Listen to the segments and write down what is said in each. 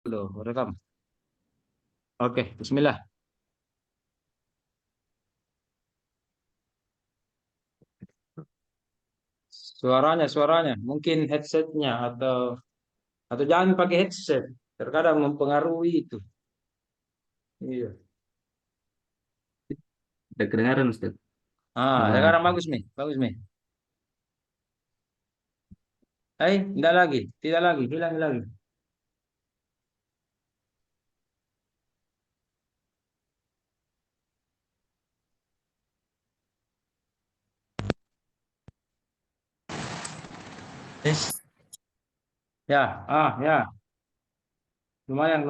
Loh, rekam. Oke, bismillah. Suaranya. Mungkin headsetnya atau jangan pakai headset. Terkadang mempengaruhi itu. Iya. Udah kedengaran Ustaz? Apa? Sekarang bagus nih. Bagus nih. Enggak lagi. Tidak lagi. Hilang lagi. Tes. Ya, ya. Lumayan.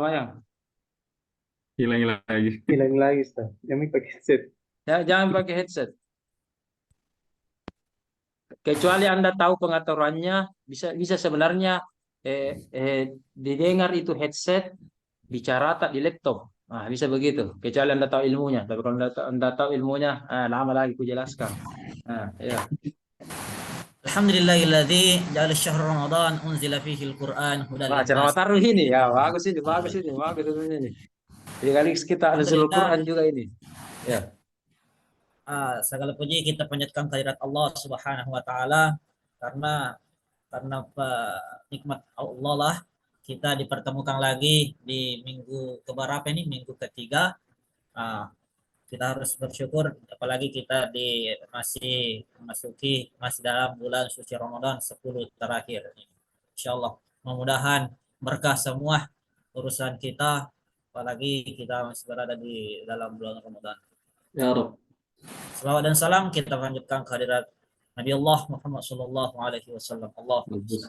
Hilang lagi. Hilang lagi, Ustaz. Kami pakai headset. Ya, jangan pakai headset. Kecuali Anda tahu pengaturannya, bisa sebenarnya didengar itu headset bicara tak di laptop. Bisa begitu. Kecuali Anda tahu ilmunya. Tapi kalau Anda tahu ilmunya, lama lagi ku jelaskan. Ya. Alhamdulillahilladzi ja'ala syahr Ramadan unzila fihi al-Qur'an hudan Wah, linnas. ceramah taruh ini ya, bagus ini. Sekali kita Nuzulul Alhamdulillah, Quran juga ini. Ya. segala puji kita panjatkan kehadirat Allah Subhanahu wa taala karena nikmat Allah lah kita dipertemukan lagi di minggu keberapa ini, minggu ketiga. Ah, kita harus bersyukur apalagi kita masih dalam bulan suci Ramadan 10 terakhir. Insyaallah mudah-mudahan berkah semua urusan kita apalagi kita masih berada di dalam bulan Ramadan. Ya Rob. Salawat dan salam kita lanjutkan kehadirat Nabi Allah Muhammad sallallahu alaihi wasallam. Bagus.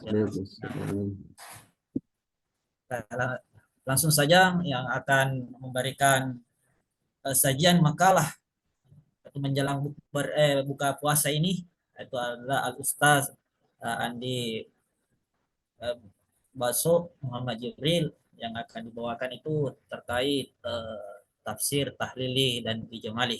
Langsung saja yang akan memberikan sajian makalah menjelang buka puasa ini itu adalah Al Ustaz Andi Baso Muhammad Jibril yang akan dibawakan itu terkait tafsir tahlili dan ijmali.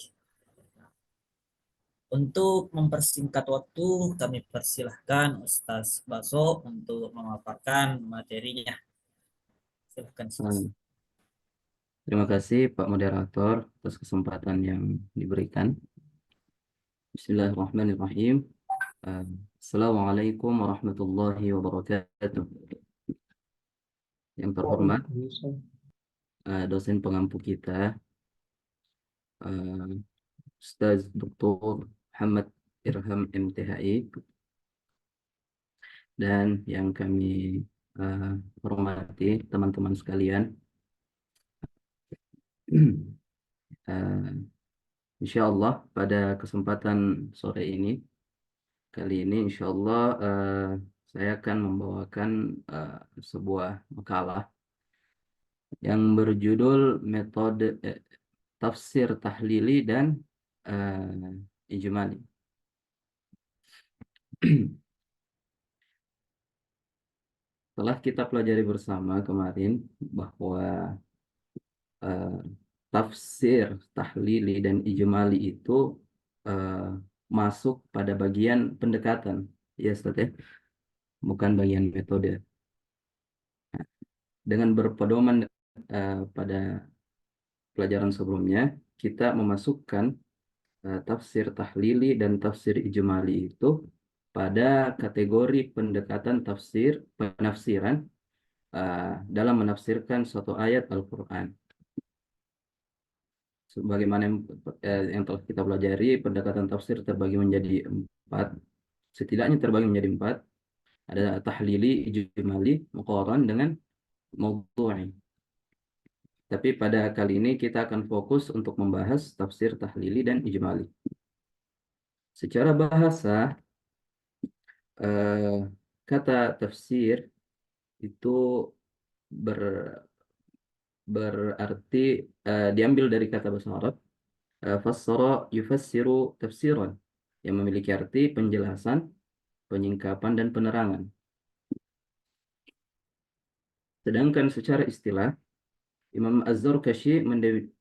Untuk mempersingkat waktu, kami persilahkan Ustaz Baso untuk memaparkan materinya. Silahkan Ustaz. Terima kasih Pak Moderator atas kesempatan yang diberikan. Bismillahirrahmanirrahim. Assalamualaikum warahmatullahi wabarakatuh. Yang terhormat dosen pengampu kita, Ustaz Dr. Muhammad Irham MTHI, dan yang kami hormati teman-teman sekalian. Insya Allah pada kesempatan sore ini, insya Allah saya akan membawakan sebuah makalah yang berjudul metode tafsir tahlili dan ijmali. Setelah kita pelajari bersama kemarin bahwa tafsir tahlili dan ijmali itu masuk pada bagian pendekatan, ya Ustaz ya, bukan bagian metode. Dengan berpedoman pada pelajaran sebelumnya, kita memasukkan tafsir tahlili dan tafsir ijmali itu pada kategori pendekatan penafsiran dalam menafsirkan suatu ayat Al-Quran. Sebagaimana yang telah kita pelajari, pendekatan tafsir terbagi menjadi 4. Setidaknya terbagi menjadi 4. Ada tahlili, ijmali, muqaran dengan maudhu'i. Tapi pada kali ini kita akan fokus untuk membahas tafsir tahlili dan ijmali. Secara bahasa, kata tafsir itu berarti diambil dari kata bahasa Arab fassara yufassiru tafsiran, yang memiliki arti penjelasan, penyingkapan, dan penerangan. Sedangkan secara istilah, Imam Az-Zarkashi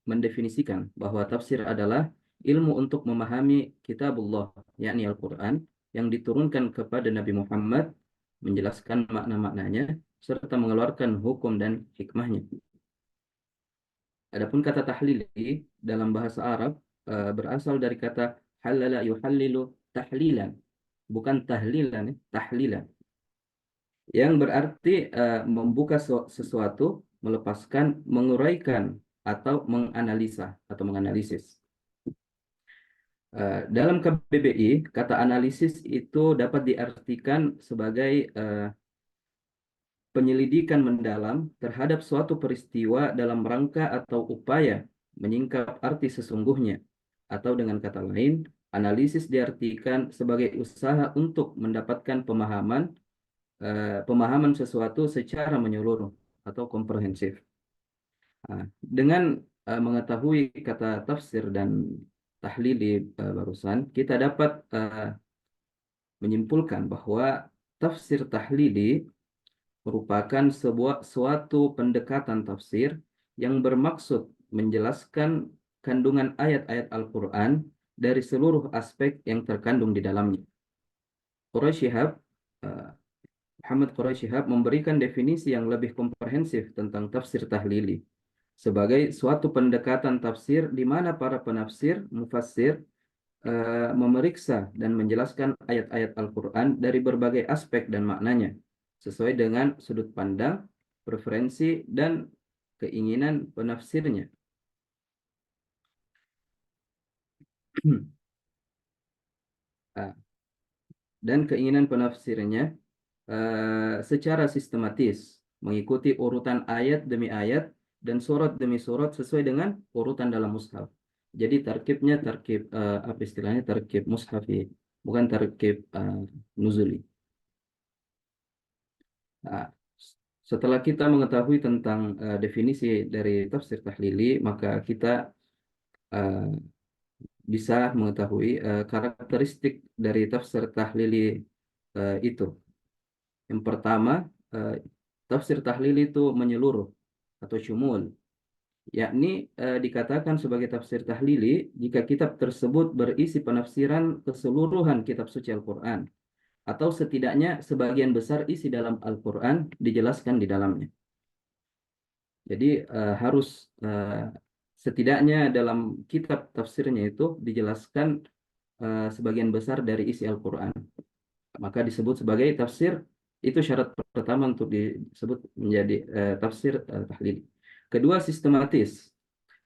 mendefinisikan bahwa tafsir adalah ilmu untuk memahami kitabullah, yakni Al-Quran, yang diturunkan kepada Nabi Muhammad, menjelaskan makna-maknanya serta mengeluarkan hukum dan hikmahnya. Adapun kata tahlili dalam bahasa Arab berasal dari kata halala yuhallilu tahlilan, bukan tahlilan, tahlilan, yang berarti membuka sesuatu, melepaskan, menguraikan, atau menganalisa atau menganalisis. Dalam KBBI, kata analisis itu dapat diartikan sebagai penyelidikan mendalam terhadap suatu peristiwa dalam rangka atau upaya menyingkap arti sesungguhnya. Atau dengan kata lain, analisis diartikan sebagai usaha untuk mendapatkan pemahaman sesuatu secara menyeluruh atau komprehensif. Dengan mengetahui kata tafsir dan tahlili barusan, kita dapat menyimpulkan bahwa tafsir tahlili merupakan suatu pendekatan tafsir yang bermaksud menjelaskan kandungan ayat-ayat Al-Quran dari seluruh aspek yang terkandung di dalamnya. Muhammad Quraish Shihab memberikan definisi yang lebih komprehensif tentang tafsir tahlili sebagai suatu pendekatan tafsir di mana para penafsir, mufassir, memeriksa dan menjelaskan ayat-ayat Al-Quran dari berbagai aspek dan maknanya, sesuai dengan sudut pandang, preferensi, dan keinginan penafsirnya. Dan keinginan penafsirnya secara sistematis, mengikuti urutan ayat demi ayat dan surat demi surat sesuai dengan urutan dalam mushaf. Jadi tarkibnya tarkib apa istilahnya, tarkib mushafi, bukan tarkib nuzuli. Setelah kita mengetahui tentang definisi dari tafsir tahlili, maka kita bisa mengetahui karakteristik dari tafsir tahlili itu. Yang pertama, tafsir tahlili itu menyeluruh atau syumul, yakni dikatakan sebagai tafsir tahlili jika kitab tersebut berisi penafsiran keseluruhan kitab suci Al-Quran, atau setidaknya sebagian besar isi dalam Al-Quran dijelaskan di dalamnya. Jadi harus setidaknya dalam kitab tafsirnya itu dijelaskan sebagian besar dari isi Al-Quran. Maka disebut sebagai tafsir, itu syarat pertama untuk disebut menjadi tafsir tahlili. Kedua, sistematis.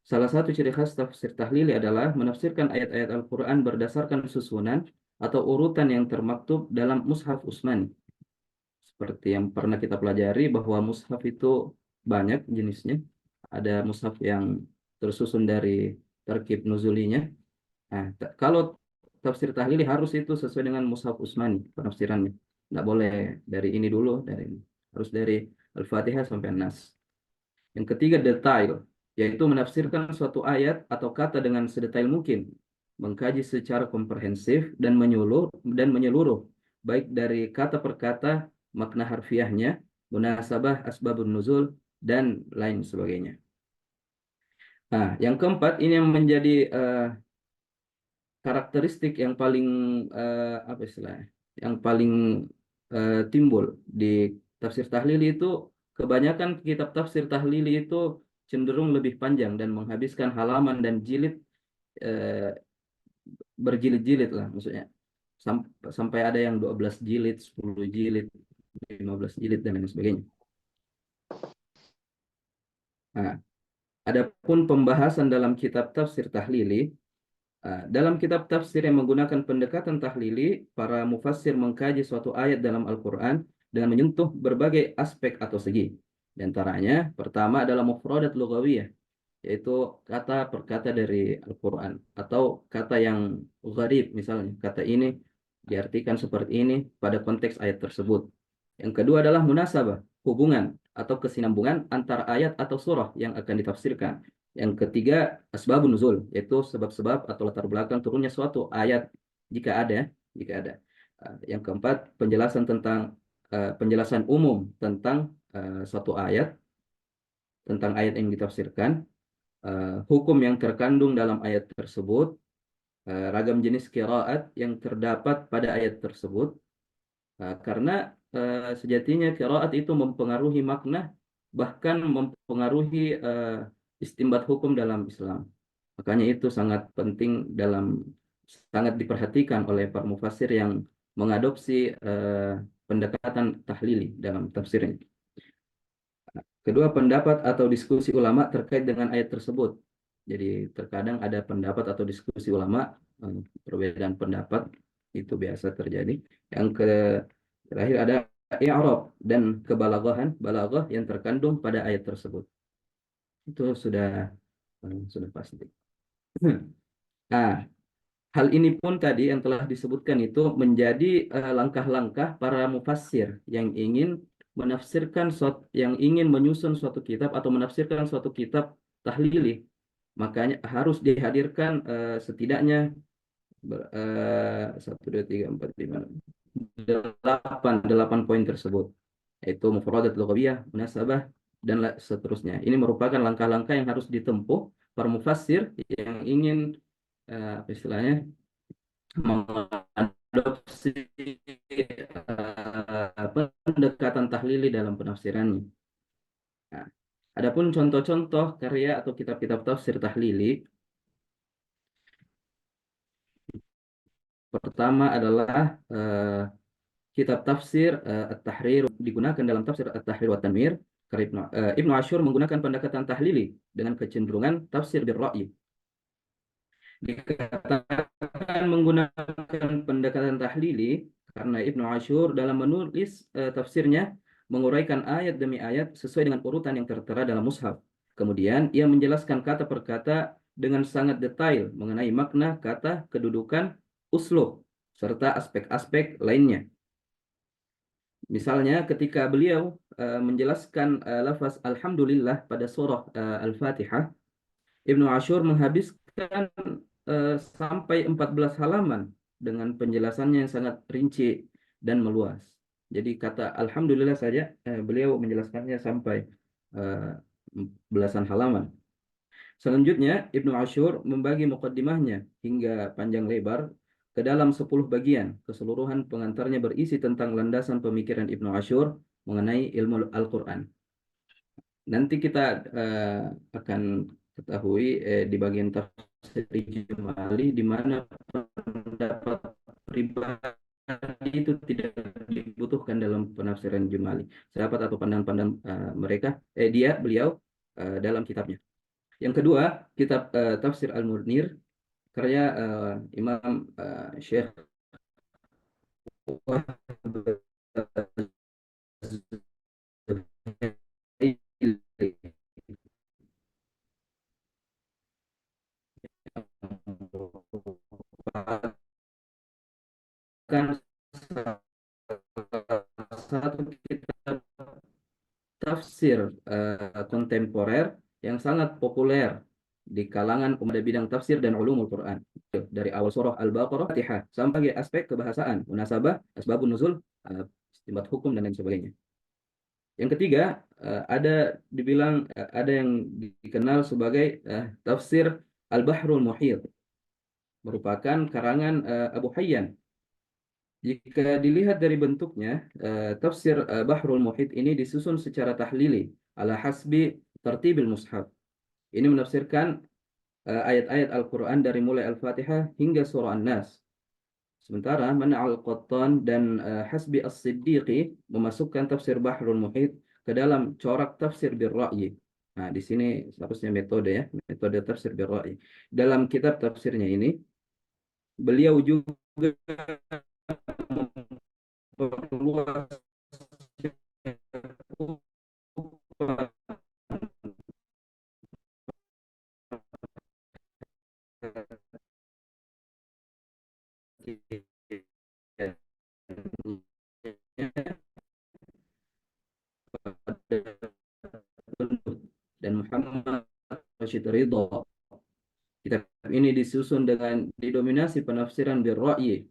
Salah satu ciri khas tafsir tahlili adalah menafsirkan ayat-ayat Al-Quran berdasarkan susunan atau urutan yang termaktub dalam mushaf Utsmani. Seperti yang pernah kita pelajari bahwa mushaf itu banyak jenisnya. Ada mushaf yang tersusun dari tarkib nuzulinya. Nah, kalau tafsir tahlili harus itu sesuai dengan mushaf Utsmani penafsirannya. Tidak boleh dari ini dulu, harus dari Al-Fatihah sampai An-Nas. Yang ketiga, detail, yaitu menafsirkan suatu ayat atau kata dengan sedetail mungkin, mengkaji secara komprehensif dan menyeluruh, baik dari kata per kata, makna harfiahnya, munasabah, asbabun nuzul, dan lain sebagainya. Nah, yang keempat, ini yang menjadi karakteristik yang paling apa istilahnya, yang paling timbul di tafsir tahlili itu, kebanyakan kitab tafsir tahlili itu cenderung lebih panjang dan menghabiskan halaman dan jilid berjilid-jilid lah, maksudnya sampai ada yang 12 jilid, 10 jilid, 15 jilid, dan lain sebagainya. Nah, adapun pembahasan dalam kitab tafsir tahlili, dalam kitab tafsir yang menggunakan pendekatan tahlili, para mufassir mengkaji suatu ayat dalam Al-Quran dengan menyentuh berbagai aspek atau segi. Di antaranya, pertama adalah mufradat lughawiyah, yaitu kata per kata dari Al-Quran, atau kata yang gharib, misalnya kata ini diartikan seperti ini pada konteks ayat tersebut. Yang kedua adalah munasabah, hubungan atau kesinambungan antara ayat atau surah yang akan ditafsirkan. Yang ketiga, asbabun nuzul, yaitu sebab-sebab atau latar belakang turunnya suatu ayat jika ada. Yang keempat, penjelasan umum tentang suatu ayat, tentang ayat yang ditafsirkan, hukum yang terkandung dalam ayat tersebut, ragam jenis qiraat yang terdapat pada ayat tersebut, karena sejatinya qiraat itu mempengaruhi makna, bahkan mempengaruhi istinbat hukum dalam Islam. Makanya itu sangat penting sangat diperhatikan oleh para mufassir yang mengadopsi pendekatan tahlili dalam tafsirnya. Kedua, pendapat atau diskusi ulama terkait dengan ayat tersebut. Jadi terkadang ada pendapat atau diskusi ulama, perbedaan pendapat itu biasa terjadi. Yang terakhir ada i'rab dan balaghah yang terkandung pada ayat tersebut. Itu sudah pasti. Nah, hal ini pun tadi yang telah disebutkan itu menjadi langkah-langkah para mufassir yang ingin yang ingin menyusun suatu kitab atau menafsirkan suatu kitab tahlili. Makanya harus dihadirkan setidaknya 8 poin tersebut, yaitu mufradat lughawiyah, munasabah, dan seterusnya. Ini merupakan langkah-langkah yang harus ditempuh para mufassir yang ingin istilahnya mengadopsi pendekatan tahlili dalam penafsirannya. Nah, adapun contoh-contoh karya atau kitab-kitab tafsir tahlili, pertama adalah kitab tafsir At-Tahrir, digunakan dalam tafsir At-Tahrir wa Tanwir. Ibnu Ashur menggunakan pendekatan tahlili dengan kecenderungan tafsir bir-ra'yi. Dikatakan menggunakan pendekatan tahlili karena Ibnu Ashur dalam menulis tafsirnya menguraikan ayat demi ayat sesuai dengan urutan yang tertera dalam mushaf. Kemudian ia menjelaskan kata per kata dengan sangat detail mengenai makna kata, kedudukan, uslub, serta aspek-aspek lainnya. Misalnya ketika beliau menjelaskan lafaz Alhamdulillah pada surah Al-Fatihah, Ibnu Ashur menghabiskan sampai 14 halaman dengan penjelasannya yang sangat rinci dan meluas. Jadi kata Alhamdulillah saja beliau menjelaskannya sampai belasan halaman. Selanjutnya Ibnu Ashur membagi muqaddimahnya hingga panjang lebar ke dalam 10 bagian. Keseluruhan pengantarnya berisi tentang landasan pemikiran Ibnu Ashur mengenai ilmu Al-Quran. Nanti kita akan ketahui di bagian tafsir ijmali di mana pendapat pribadi itu tidak dibutuhkan dalam penafsiran ijmali. Pendapat atau pandangan-pandangan beliau dalam kitabnya. Yang kedua, kitab Tafsir Al-Munir karya Imam Syekh satu kitab tafsir kontemporer yang sangat populer di kalangan umat bidang tafsir dan ulumul Quran. Dari awal surah Al-Baqarah, Fatihah, sampai aspek kebahasaan, munasabah, asbabun nuzul, istinbat hukum, dan lain sebagainya. Yang ketiga, ada yang dikenal sebagai tafsir Al-Bahrul Muhit, merupakan karangan Abu Hayyan. Jika dilihat dari bentuknya, tafsir Bahrul Muhit ini disusun secara tahlili ala hasbi tartibil mushaf. Ini menafsirkan ayat-ayat Al-Quran dari mulai Al-Fatihah hingga surah An-Nas. Sementara Mana' Al-Qattan dan Hasbi As-Siddiqi memasukkan tafsir Bahrul Muhit ke dalam corak tafsir bir-ra'yi. Nah, di sini seharusnya metode tafsir bir-ra'yi. Dalam kitab tafsirnya ini, beliau juga memperluas dan Muhammad Rashid Ridha. Kitab ini disusun dengan didominasi penafsiran bir-ra'yi.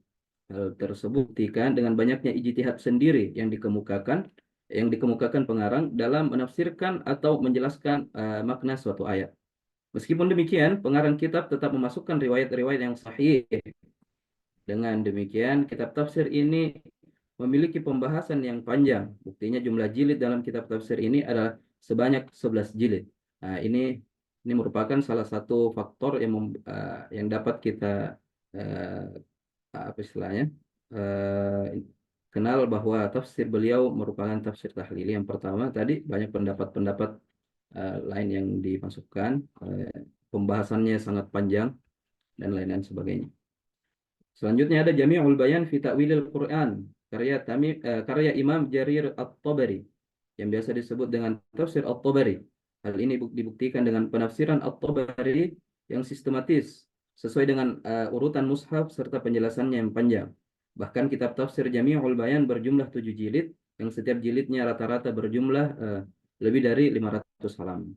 Hal tersebut buktikan dengan banyaknya ijtihad sendiri yang dikemukakan pengarang dalam menafsirkan atau menjelaskan makna suatu ayat. Meskipun demikian, pengarang kitab tetap memasukkan riwayat-riwayat yang sahih. Dengan demikian, kitab tafsir ini memiliki pembahasan yang panjang. Buktinya jumlah jilid dalam kitab tafsir ini adalah sebanyak 11 jilid. Nah, ini merupakan salah satu faktor yang dapat kita eh, apa istilahnya kenal bahwa tafsir beliau merupakan tafsir tahlili. Yang pertama tadi banyak pendapat-pendapat lain yang dimasukkan, pembahasannya sangat panjang dan lain-lain sebagainya. Selanjutnya ada Jami'ul Bayan fi Ta'wilil Quran, karya Imam Jarir At-Tabari yang biasa disebut dengan tafsir At-Tabari. Hal ini dibuktikan dengan penafsiran At-Tabari yang sistematis sesuai dengan urutan mushaf serta penjelasannya yang panjang. Bahkan kitab tafsir Jami'ul Bayan berjumlah 7 jilid yang setiap jilidnya rata-rata berjumlah lebih dari 500 halaman.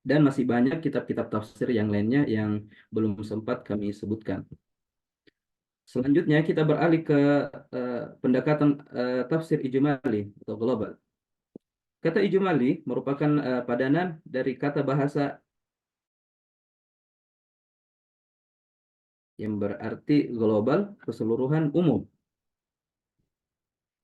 Dan masih banyak kitab-kitab tafsir yang lainnya yang belum sempat kami sebutkan. Selanjutnya kita beralih ke pendekatan tafsir ijmali atau global. Kata ijmali merupakan padanan dari kata bahasa yang berarti global, keseluruhan, umum.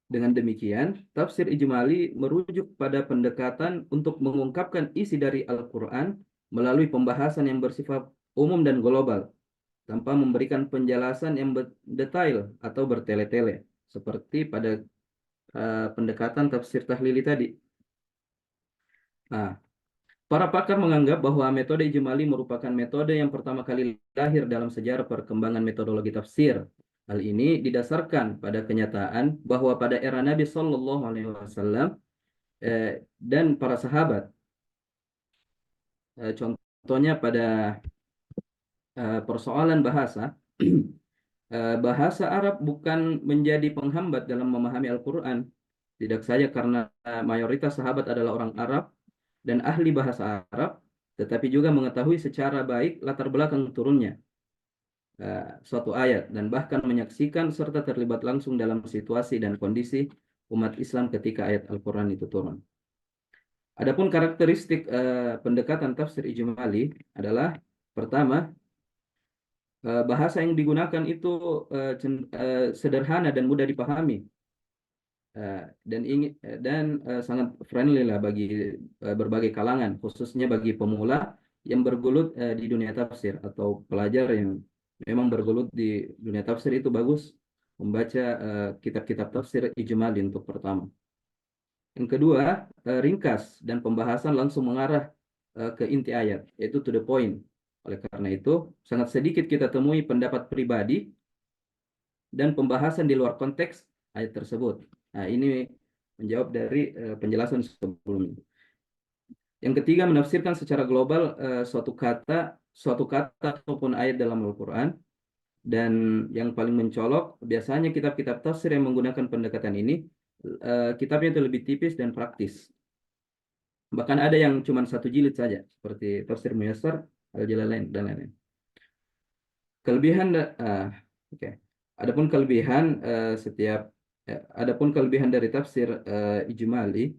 Dengan demikian, tafsir ijmali merujuk pada pendekatan untuk mengungkapkan isi dari Al-Quran melalui pembahasan yang bersifat umum dan global, tanpa memberikan penjelasan yang detail atau bertele-tele, seperti pada pendekatan tafsir tahlili tadi. Nah, para pakar menganggap bahwa metode ijmali merupakan metode yang pertama kali lahir dalam sejarah perkembangan metodologi tafsir. Hal ini didasarkan pada kenyataan bahwa pada era Nabi Shallallahu Alaihi Wasallam dan para sahabat, contohnya pada persoalan bahasa, bahasa Arab bukan menjadi penghambat dalam memahami Al-Quran. Tidak saja karena mayoritas sahabat adalah orang Arab dan ahli bahasa Arab, tetapi juga mengetahui secara baik latar belakang turunnya suatu ayat dan bahkan menyaksikan serta terlibat langsung dalam situasi dan kondisi umat Islam ketika ayat Al-Quran itu turun. Adapun karakteristik pendekatan tafsir ijmali adalah pertama, bahasa yang digunakan itu sederhana dan mudah dipahami dan sangat friendly lah bagi berbagai kalangan, khususnya bagi pemula yang bergelut di dunia tafsir atau pelajar yang memang bergelut di dunia tafsir. Itu bagus membaca kitab-kitab tafsir ijmali untuk pertama. Yang kedua, ringkas dan pembahasan langsung mengarah ke inti ayat, yaitu to the point. Oleh karena itu, sangat sedikit kita temui pendapat pribadi dan pembahasan di luar konteks ayat tersebut. Nah, ini menjawab dari penjelasan sebelumnya. Yang ketiga, menafsirkan secara global suatu kata ataupun ayat dalam Al-Quran. Dan yang paling mencolok, biasanya kitab-kitab tafsir yang menggunakan pendekatan ini, kitabnya itu lebih tipis dan praktis. Bahkan ada yang cuma 1 jilid saja, seperti tafsir Muyassar, Al-Jalalain, dan lain-lain. Kelebihan, Adapun kelebihan dari tafsir ijmali,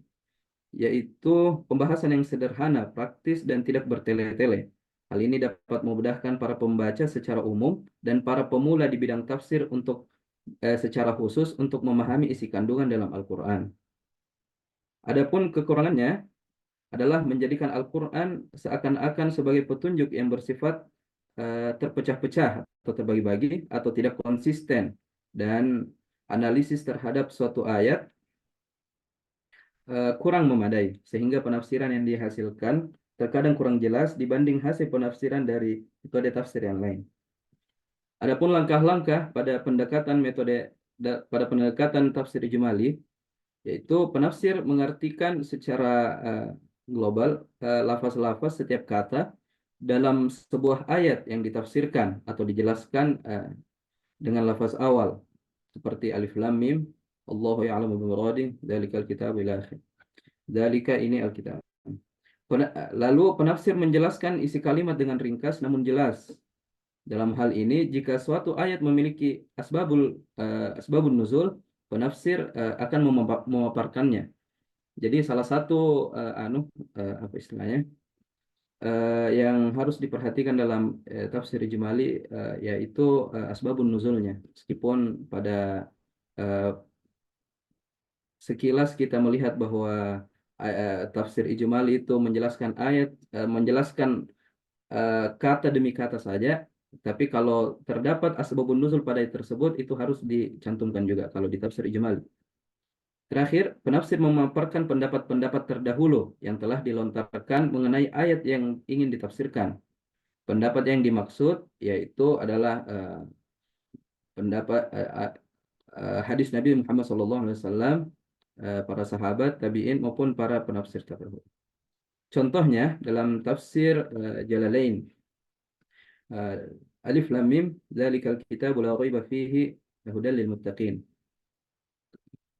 yaitu pembahasan yang sederhana, praktis, dan tidak bertele-tele. Hal ini dapat memudahkan para pembaca secara umum dan para pemula di bidang tafsir untuk secara khusus untuk memahami isi kandungan dalam Al-Quran. Adapun kekurangannya adalah menjadikan Al-Quran seakan-akan sebagai petunjuk yang bersifat terpecah-pecah atau terbagi-bagi atau tidak konsisten, dan analisis terhadap suatu ayat kurang memadai, sehingga penafsiran yang dihasilkan terkadang kurang jelas dibanding hasil penafsiran dari metode tafsir yang lain. Adapun langkah-langkah pada pendekatan tafsir ijmali, yaitu penafsir mengartikan secara global lafaz-lafaz setiap kata dalam sebuah ayat yang ditafsirkan atau dijelaskan dengan lafaz awal, seperti alif lam mim, Allahu ya'lamu bi muradih, dzalikal kitabu ila akhir. Dzalika ini Alkitab. Lalu penafsir menjelaskan isi kalimat dengan ringkas namun jelas. Dalam hal ini, jika suatu ayat memiliki asbabun nuzul, penafsir akan memaparkannya. Jadi salah satu yang harus diperhatikan dalam tafsir ijmali yaitu asbabun nuzulnya. Meskipun pada eh, sekilas kita melihat bahwa tafsir ijmali itu menjelaskan ayat, menjelaskan kata demi kata saja. Tapi kalau terdapat asbabun nuzul pada ayat tersebut, itu harus dicantumkan juga kalau di tafsir ijmali. Terakhir, penafsir memaparkan pendapat-pendapat terdahulu yang telah dilontarkan mengenai ayat yang ingin ditafsirkan. Pendapat yang dimaksud yaitu adalah pendapat hadis Nabi Muhammad SAW, para sahabat, tabi'in maupun para penafsir terdahulu. Contohnya dalam tafsir Jalalain, Alif Lam Mim, dzalikal kitabu la raiba fihi hudan lil muttaqin.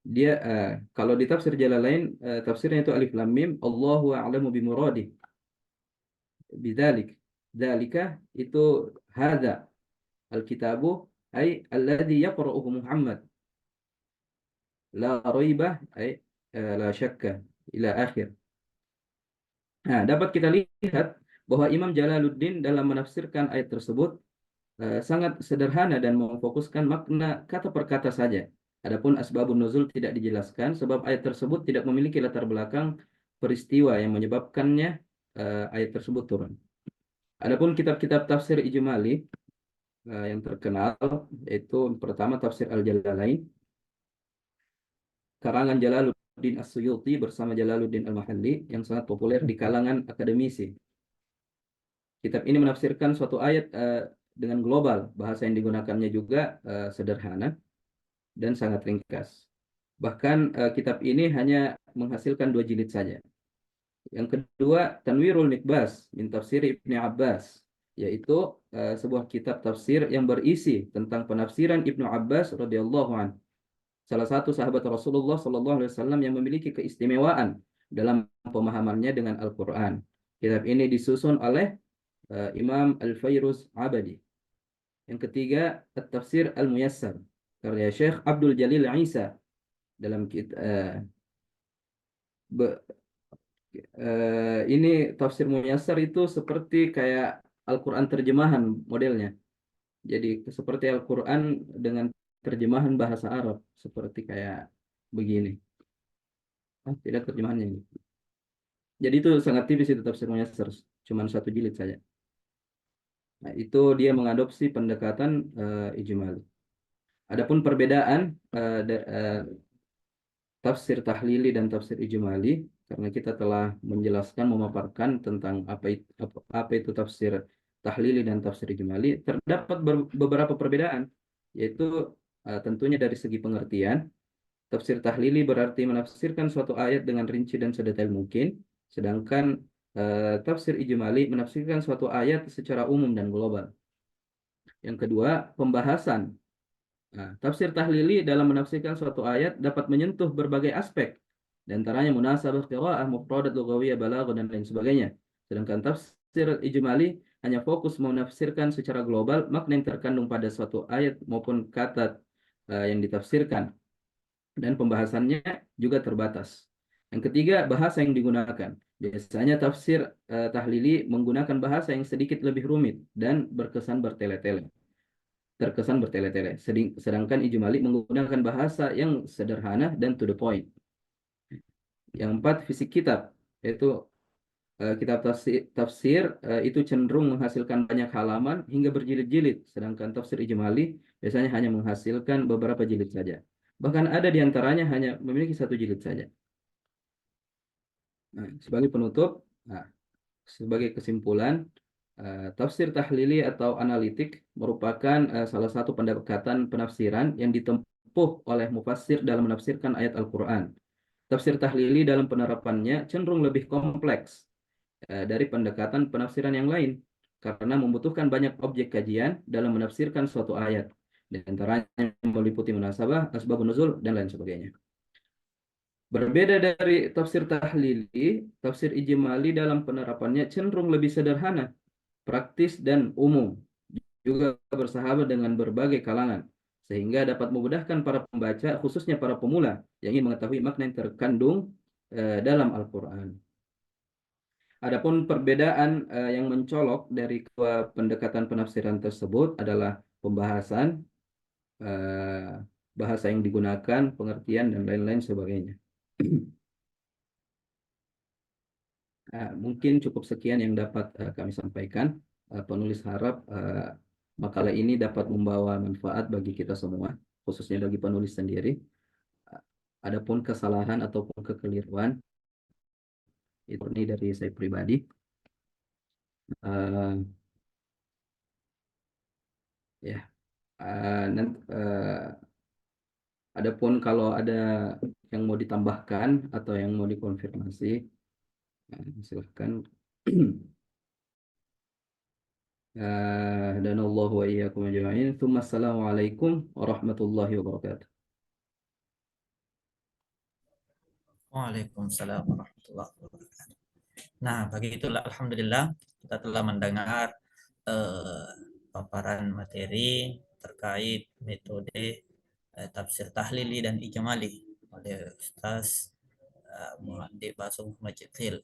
Dia kalau di tafsir Jalalain, tafsirnya itu Alif Lam Mim, Allahu a'lamu bimuradih. Bidzalik, dzalika itu hadza al-kitabu ay alladhi yaqra'uhu Muhammad. La raiba ay la syakka ila akhir. Nah, dapat kita lihat bahwa Imam Jalaluddin dalam menafsirkan ayat tersebut sangat sederhana dan memfokuskan makna kata per kata saja. Adapun asbabun nuzul tidak dijelaskan sebab ayat tersebut tidak memiliki latar belakang peristiwa yang menyebabkannya ayat tersebut turun. Adapun kitab-kitab tafsir ijmali yang terkenal yaitu pertama tafsir Al-Jalalain karangan Jalaluddin As-Suyuti bersama Jalaluddin Al-Mahalli yang sangat populer di kalangan akademisi. Kitab ini menafsirkan suatu ayat dengan global, bahasa yang digunakannya juga sederhana dan sangat ringkas. Bahkan kitab ini hanya menghasilkan 2 jilid saja. Yang kedua, Tanwirul Mikbas min Tafsir Ibni Abbas, yaitu sebuah kitab tafsir yang berisi tentang penafsiran Ibnu Abbas radhiyallahu anhu, salah satu sahabat Rasulullah sallallahu alaihi wasallam yang memiliki keistimewaan dalam pemahamannya dengan Al-Qur'an. Kitab ini disusun oleh Imam Al-Fayruz Abadi. Yang ketiga, At-Tafsir Al-Muyassar karya Syekh Abdul Jalil Isa dalam ini tafsir Muyassar itu seperti kayak Al-Qur'an terjemahan modelnya. Jadi seperti Al-Qur'an dengan terjemahan bahasa Arab seperti kayak begini. Tidak terjemahannya ini. Jadi itu sangat tipis itu tafsir Muyassar, cuma 1 jilid saja. Nah, itu dia mengadopsi pendekatan ijmali. Adapun perbedaan tafsir tahlili dan tafsir ijmali, karena kita telah menjelaskan memaparkan tentang apa itu tafsir tahlili dan tafsir ijmali, terdapat beberapa perbedaan, yaitu tentunya dari segi pengertian. Tafsir tahlili berarti menafsirkan suatu ayat dengan rinci dan sedetail mungkin, sedangkan tafsir ijmali menafsirkan suatu ayat secara umum dan global. Yang kedua, pembahasan. Nah, tafsir tahlili dalam menafsirkan suatu ayat dapat menyentuh berbagai aspek, di antaranya munasabah, qiraah, mufradat, lughawiyah, balaghah, dan lain sebagainya. Sedangkan tafsir ijmali hanya fokus menafsirkan secara global makna yang terkandung pada suatu ayat maupun kata yang ditafsirkan, dan pembahasannya juga terbatas. Yang ketiga, bahasa yang digunakan. Biasanya tafsir tahlili menggunakan bahasa yang sedikit lebih rumit dan terkesan bertele-tele. Sedangkan ijmali menggunakan bahasa yang sederhana dan to the point. Yang 4, fisik kitab, yaitu kitab tafsir itu cenderung menghasilkan banyak halaman hingga berjilid-jilid, sedangkan tafsir ijmali biasanya hanya menghasilkan beberapa jilid saja. Bahkan ada di antaranya hanya memiliki 1 jilid saja. Nah, sebagai penutup, sebagai kesimpulan, tafsir tahlili atau analitik merupakan salah satu pendekatan penafsiran yang ditempuh oleh mufassir dalam menafsirkan ayat Al-Quran. Tafsir tahlili dalam penerapannya cenderung lebih kompleks dari pendekatan penafsiran yang lain, karena membutuhkan banyak objek kajian dalam menafsirkan suatu ayat, di antaranya meliputi munasabah, asbabun nuzul, dan lain sebagainya. Berbeda dari tafsir tahlili, tafsir ijmali dalam penerapannya cenderung lebih sederhana, praktis, dan umum, juga bersahabat dengan berbagai kalangan, sehingga dapat memudahkan para pembaca, khususnya para pemula yang ingin mengetahui makna yang terkandung dalam Al-Quran. Adapun perbedaan yang mencolok dari kedua pendekatan penafsiran tersebut adalah pembahasan bahasa yang digunakan, pengertian, dan lain-lain sebagainya. Mungkin cukup sekian yang dapat kami sampaikan. Penulis harap makalah ini dapat membawa manfaat bagi kita semua, khususnya bagi penulis sendiri. Adapun kesalahan ataupun kekeliruan, itu ini dari saya pribadi. Uh, ya, adapun kalau ada yang mau ditambahkan atau yang mau dikonfirmasi, silahkan. Dan Allah wa iyyakum ajma'in. Assalamualaikum warahmatullahi wabarakatuh. Waalaikumsalam warahmatullahi wabarakatuh. Nah, begitulah alhamdulillah kita telah mendengar paparan materi terkait metode tafsir tahlili dan ijmali oleh Ustaz Muhammad Basung Majidil.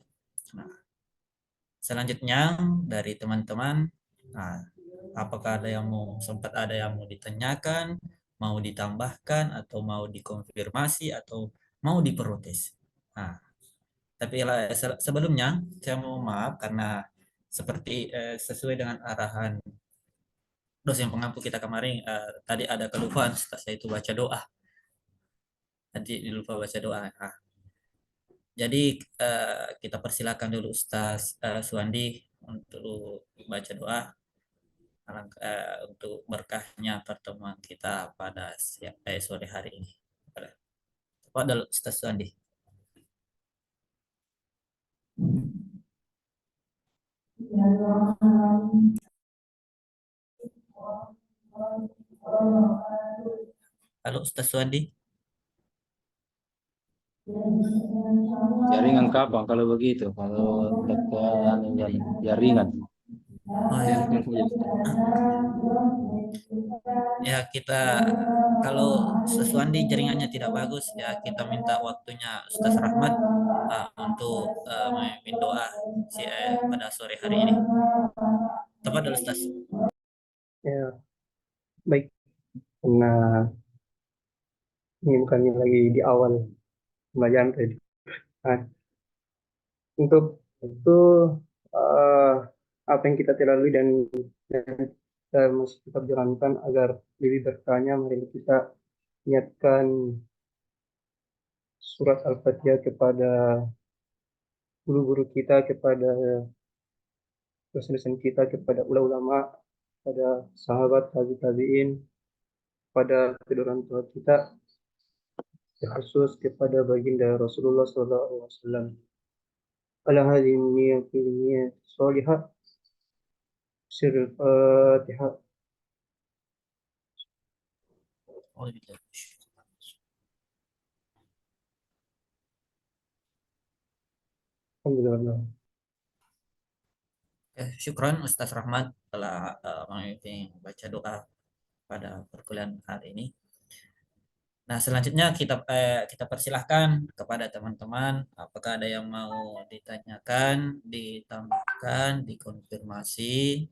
Nah, selanjutnya dari teman-teman, nah, apakah ada yang sempat ada yang mau ditanyakan, mau ditambahkan, atau mau dikonfirmasi, atau mau diprotes? Nah, tapi sebelumnya saya mau maaf karena seperti sesuai dengan arahan dosen pengampu kita kemarin, tadi ada kelupaan setelah saya itu baca doa. Tadi lupa baca doa. Nah, jadi kita persilakan dulu Ustaz Suwandi untuk baca doa untuk berkahnya pertemuan kita pada sore hari ini. Pada Ustaz Suwandi. Halo Ustaz Suwandi. Jaringan kapan kalau begitu? Kalau tekan jaringan. Oh ya. Ya kita kalau Ustaz Suwandi jaringannya tidak bagus ya kita minta waktunya Ustaz Rahmat untuk memimpin doa pada sore hari ini. Tepat adalah Ustaz. Ya, baik. Nah, ini bukannya lagi di awal pembelajaran tadi. Nah, untuk itu apa yang kita lalui dan kita masih tetap jalankan agar lebih bertanya, mari kita niatkan surat Al-Fatihah kepada guru-guru kita, kepada dosen-dosen kita, kepada ulama, pada sahabat tabi'in, pada kedua orang tua kita, khusus kepada baginda Rasulullah SAW. Ala hadhihi niyyat salihah. Sir Al-Fatihah. Oh, gitu. Alhamdulillah. Syukron Ustaz Rahmat telah memimpin baca doa pada perkuliahan hari ini. Nah, selanjutnya kita persilahkan kepada teman-teman apakah ada yang mau ditanyakan, ditambahkan, dikonfirmasi,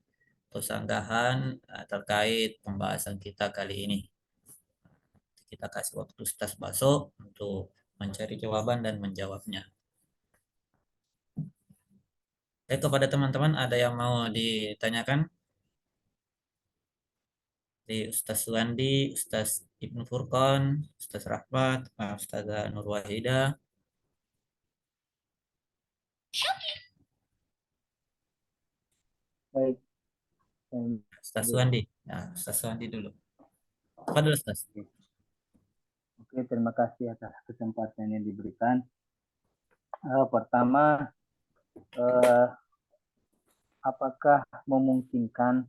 atau sanggahan terkait pembahasan kita kali ini. Kita kasih waktu Ustaz Baso untuk mencari jawaban dan menjawabnya. Kepada teman-teman ada yang mau ditanyakan? Di Ustaz Suwandi, Ustaz Ibnu Furqan, Ustaz Rahmat, Ustazah Nur Wahida. Baik. Ustaz Suwandi. Nah, Ustaz Suwandi dulu. Apa dulu Ustaz? Oke, terima kasih atas kesempatan yang diberikan. Pertama, apakah memungkinkan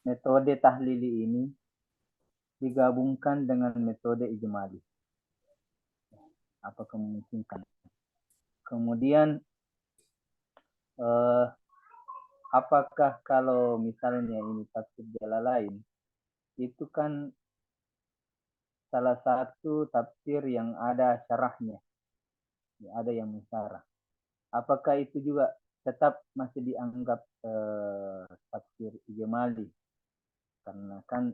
metode tahlili ini digabungkan dengan metode ijmali? Apakah memungkinkan? Kemudian, apakah kalau misalnya ini tafsir Jalalain, itu kan salah satu tafsir yang ada syarahnya, ada yang mensyarah. Apakah itu juga tetap masih dianggap tafsir ijmali karena kan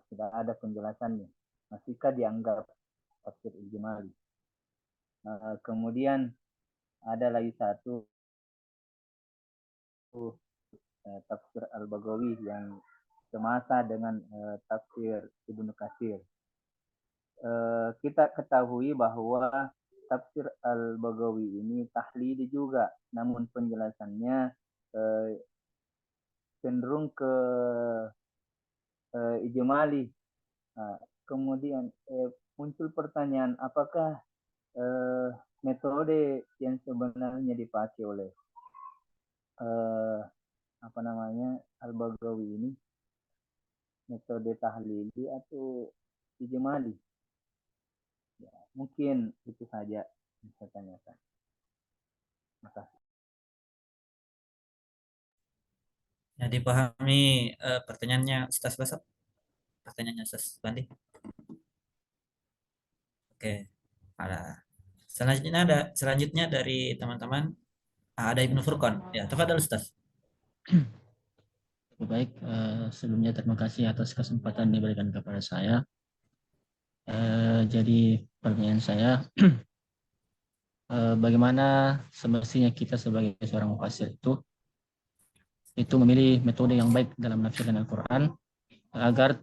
sudah ada penjelasannya. Masihkah dianggap tafsir ijmali? Kemudian ada lagi satu tafsir Al-Baghawi yang semasa dengan tafsir Ibnu Katsir. Kita ketahui bahwa tafsir Al-Baghawi ini tahlili juga, namun penjelasannya cenderung ke ijmali. Kemudian muncul pertanyaan, apakah metode yang sebenarnya dipakai oleh Al-Baghawi ini metode tahlili atau ijmali? Ya, mungkin itu saja yang saya tanyakan. Terima kasih. Ya, dipahami pertanyaannya Ustaz Basap? Pertanyaannya Ustaz Bandi? Oke. Selanjutnya dari teman-teman ada Ibnu Furqan. Ya, tafadhal Ustaz. Baik, sebelumnya terima kasih atas kesempatan diberikan kepada saya. Jadi pertanyaan saya, bagaimana semestinya kita sebagai seorang mufassir itu memilih metode yang baik dalam menafsirkan Al-Quran agar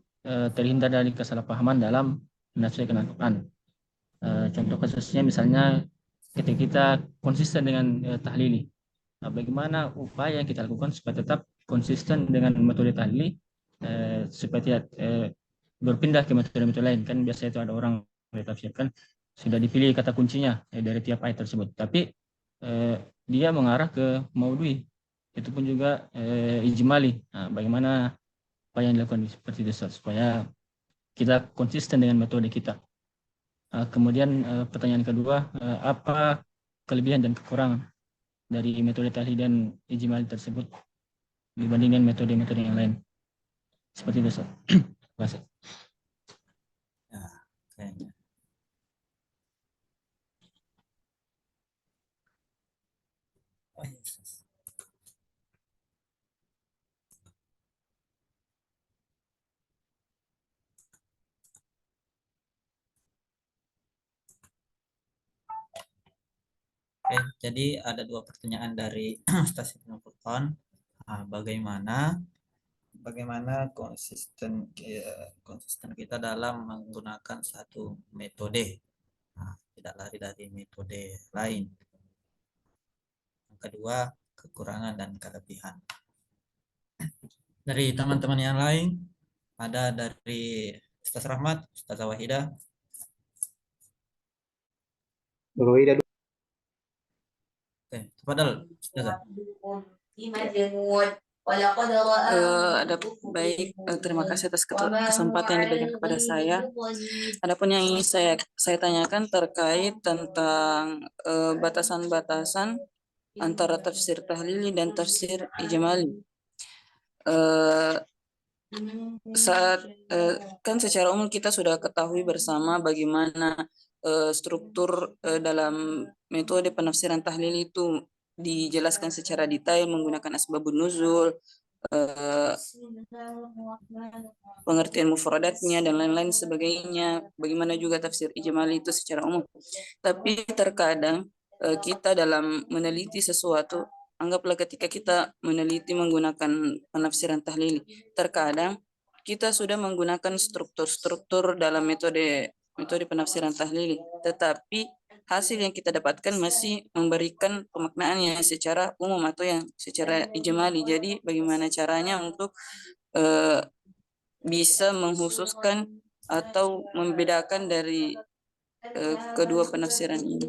terhindar dari kesalahpahaman dalam menafsirkan Al-Quran. Contoh kasusnya misalnya ketika kita konsisten dengan tahlili. Bagaimana upaya yang kita lakukan supaya tetap konsisten dengan metode tahlili supaya tidak berpindah ke metode-metode lain. Kan biasanya itu ada orang yang ditafsirkan sudah dipilih kata kuncinya dari tiap ayat tersebut, tapi dia mengarah ke maudhui, itu pun juga ijmali. Bagaimana apa yang dilakukan seperti itu supaya kita konsisten dengan metode kita. Kemudian pertanyaan kedua, apa kelebihan dan kekurangan dari metode tahlil dan ijmali tersebut dibandingkan metode-metode yang lain? Seperti itu, Ustaz. Terima kasih. Ya, kayaknya. Oh, iya, Ustaz. Oke, jadi ada dua pertanyaan dari Ustaz Ibnu Furqan. Bagaimana konsisten kita dalam menggunakan satu metode, tidak lari dari metode lain. Yang kedua, kekurangan dan kelebihan. Dari teman-teman yang lain, ada dari Ustaz Rahmat, Ustaz Wahidah. Oke, tafadhal Ustazah. Ada baik, terima kasih atas kesempatan yang diberikan kepada saya. Adapun yang ingin saya tanyakan terkait tentang batasan-batasan antara tafsir tahlili dan tafsir ijmali. Saat kan secara umum kita sudah ketahui bersama bagaimana struktur dalam metode penafsiran tahlil itu dijelaskan secara detail menggunakan asbabun nuzul, pengertian mufradatnya dan lain-lain sebagainya, bagaimana juga tafsir ijmali itu secara umum. Tapi terkadang kita dalam meneliti sesuatu, anggaplah ketika kita meneliti menggunakan penafsiran tahlili, terkadang kita sudah menggunakan struktur-struktur dalam metode penafsiran tahlili, tetapi hasil yang kita dapatkan masih memberikan pemaknaan yang secara umum atau yang secara ijmali. Jadi bagaimana caranya untuk bisa menghususkan atau membedakan dari kedua penafsiran ini?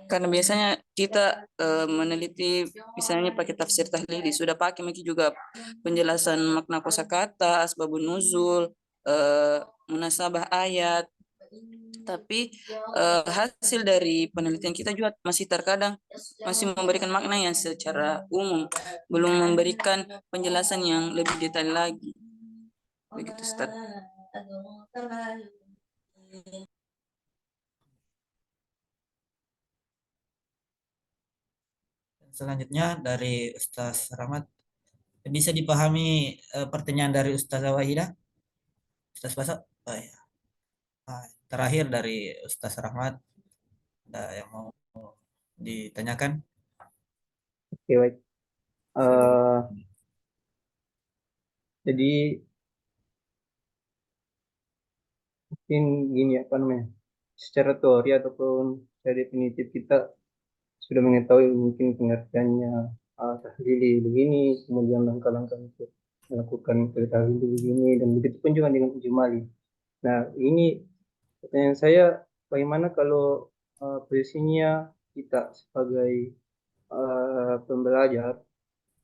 Karena biasanya kita meneliti misalnya pakai tafsir tahlili, sudah pakai juga penjelasan makna kosakata, asbabun nuzul, munasabah ayat, tapi hasil dari penelitian kita juga masih terkadang masih memberikan makna yang secara umum, belum memberikan penjelasan yang lebih detail lagi. Begitu, Ustaz. Selanjutnya dari Ustaz Rahmat. Bisa dipahami pertanyaan dari Ustaz Wahidah? Ustaz Baso? Oh, ya. Terakhir dari Ustaz Rahmat, ada yang mau ditanyakan? Oke, baik. Eh, jadi mungkin gini apa namanya, secara teori ataupun secara definitif kita sudah mengetahui mungkin pengertiannya tahlili begini, kemudian langkah-langkah untuk melakukan tahlili begini, dan begitu pun juga dengan ijmali. Nah, ini pertanyaan saya, bagaimana kalau posisinya kita sebagai pembelajar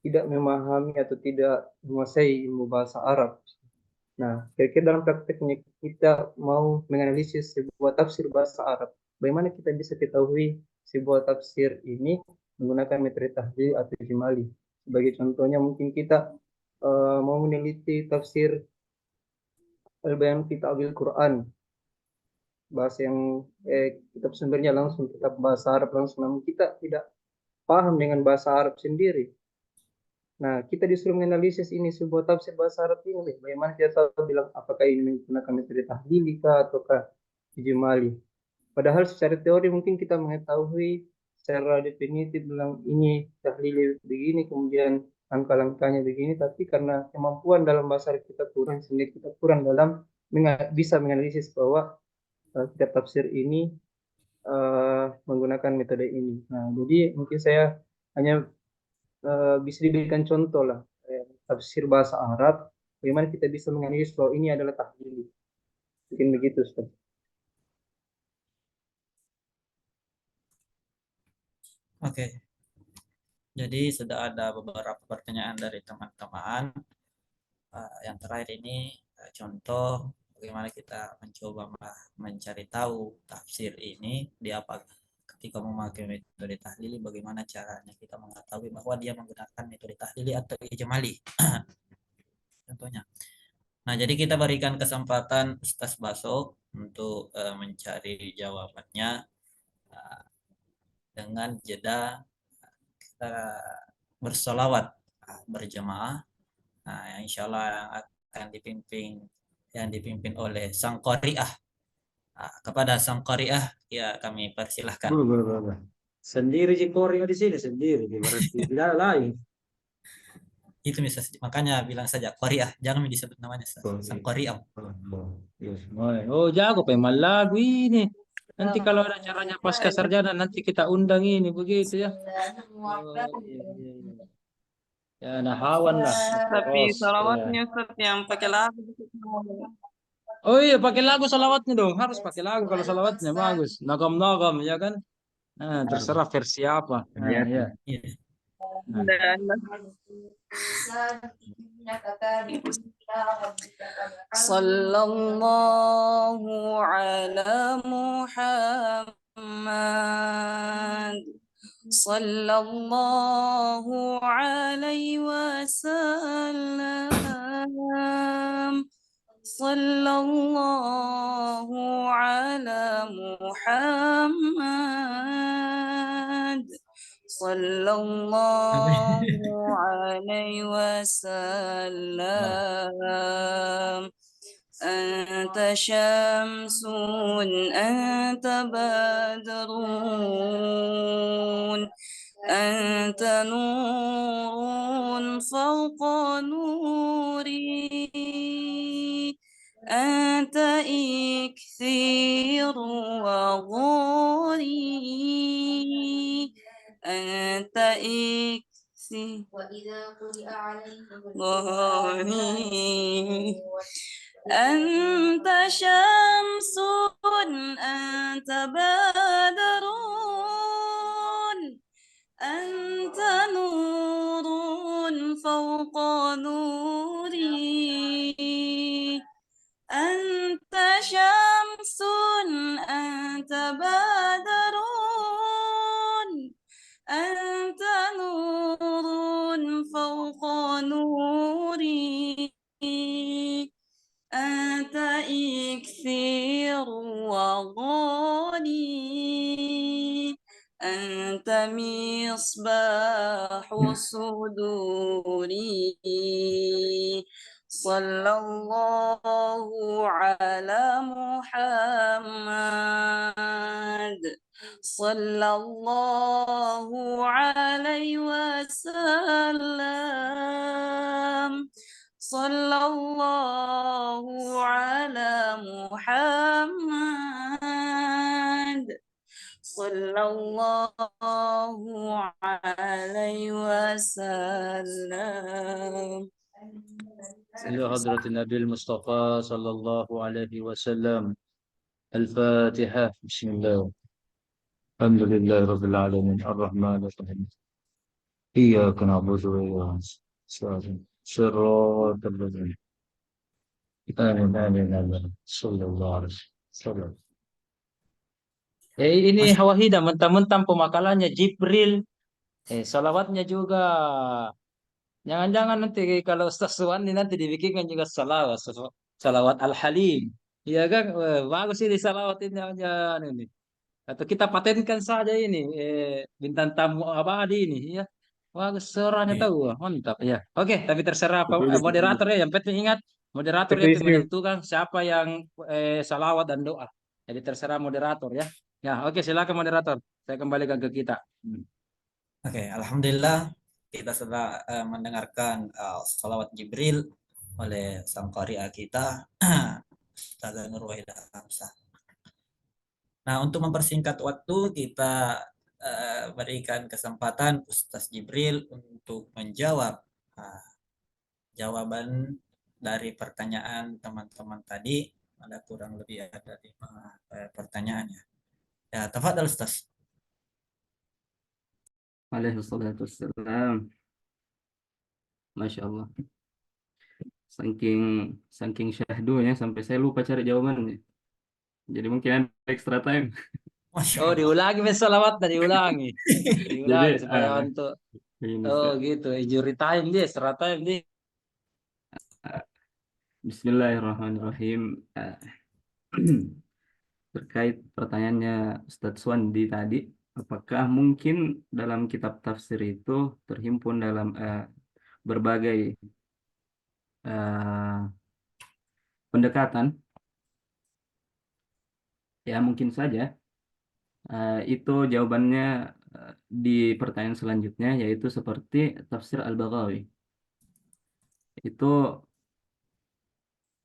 tidak memahami atau tidak menguasai ilmu bahasa Arab. Nah, kira-kira dalam prakteknya kita mau menganalisis sebuah tafsir bahasa Arab, bagaimana kita bisa ketahui sebuah tafsir ini menggunakan metode tahlil atau ijmali? Sebagai contohnya mungkin kita mau meneliti tafsir Al-Bayan fi Ta'wil Quran, bahasa yang kitab sumbernya langsung kitab bahasa Arab langsung, namun kita tidak paham dengan bahasa Arab sendiri. Nah, kita disuruh menganalisis ini sebuah tafsir bahasa Arab ini. Bagaimana kita tahu bilang apakah ini menggunakan metode tahlili kah ataukah ijmali? Padahal secara teori mungkin kita mengetahui secara definitif bilang ini tahlili begini, kemudian langkah-langkahnya begini, tapi karena kemampuan dalam bahasa Arab kita kurang, sehingga kita kurang dalam bisa menganalisis bahwa kitab tafsir ini menggunakan metode ini. Nah, jadi mungkin saya hanya bisa diberikan contoh lah, tafsir bahasa Arab, bagaimana kita bisa menganalisis bahwa ini adalah tahlil. Mungkin begitu, Ustaz. Oke. Jadi sudah ada beberapa pertanyaan dari teman-teman. Yang terakhir ini contoh bagaimana kita mencoba mencari tahu tafsir ini di apa ketika memakai metode tahlili, bagaimana caranya kita mengetahui bahwa dia menggunakan metode tahlili atau ijmali. Contohnya. Nah, jadi kita berikan kesempatan Ustaz Baso untuk mencari jawabannya dengan jeda kita bersolawat berjemaah. Nah, insya Allah yang akan dipimpin oleh sang qari'ah. Nah, kepada sang qari'ah ya kami persilahkan. Sendiri di Korea di sini sendiri, berarti tidak lain. Itu makanya bilang saja qari'ah, jangan disebut namanya sang qari'ah. Oh, jago pemain lagu ini. Nanti kalau ada caranya pasca sarjana nanti kita undang ini begitu ya. Oh, iya, iya, iya. Ya, nah hawan lah. Tapi Terus, salawatnya ya. Ustaz yang pakai lagu. Oh iya, pakai lagu salawatnya dong. Harus pakai lagu kalau salawatnya bagus. Nagam-nagam ya kan. Nah, terserah versi apa. Nah, ya. Iya. Sallallahu ala Muhammad. Sallallahu alaihi wasallam. Sallallahu ala Muhammad. Sallallahu alaihi wasallam. Anta syamsun, anta badrun, anta nurun fawqa nuri, anta ikthiru wa ghori, anta ikthiru ghori. أنت شمس أنت بدر أنت نور فوق نوري أنت شمس أنت بدر أنت نور فوق نوري أنت إكثير وغني أنت مصباح صدوري صلى الله على محمد صلى الله عليه وسلم صلى الله على محمد صلى الله عليه وسلم. إلى حضرة النبي المصطفى صلى الله عليه وسلم. الفاتحة. بسم الله. الحمد لله رب العالمين الرحمن الرحيم إياك نعبد وإياك نستعين صراط الذين آمين آمين آمين صلى الله عليه وسلم. Ini Masya Hawahida mentang-mentang pemakalannya Jibril, salawatnya juga. Jangan-jangan nanti kalau Ustaz Suwandi nanti dibikinkan juga salawat, salawat Al-Halim. Iya kan? Bagus ini salawat ini aja ini. Atau kita patenkan saja ini bintang tamu abadi ini ya. Bagus suaranya Allah. tahu. Mantap ya. Oke, tapi terserah Betul, betul. moderator ya. Yang penting ingat moderator itu Setuju. menentukan siapa yang salawat dan doa. Jadi terserah moderator ya. Ya, oke silakan moderator. Saya kembalikan ke kita. Oke, alhamdulillah kita sudah mendengarkan salawat Jibril oleh sang qari'a kita Ustaz Nur Wahida Hamzah. Nah, untuk mempersingkat waktu kita berikan kesempatan Ustaz Jibril untuk menjawab jawaban dari pertanyaan teman-teman tadi. Ada kurang lebih ada 5 pertanyaannya. Ya, tafadhal Ustaz. Alaihi salatu wassalam. Masya Allah. Saking syahdunya sampai saya lupa cari jawabannya. Jadi mungkin ada extra time. Masya Oh, Allah. diulangi salawatnya diulangi. Diulangi Jadi, supaya untuk ini, oh Ustaz. gitu, injury time dia, extra time dia. Bismillahirrahmanirrahim. Terkait pertanyaannya Ustadz Swandi tadi, apakah mungkin dalam kitab tafsir itu terhimpun dalam berbagai pendekatan? Ya mungkin saja. Itu jawabannya di pertanyaan selanjutnya, yaitu seperti tafsir Al-Baghawi. Itu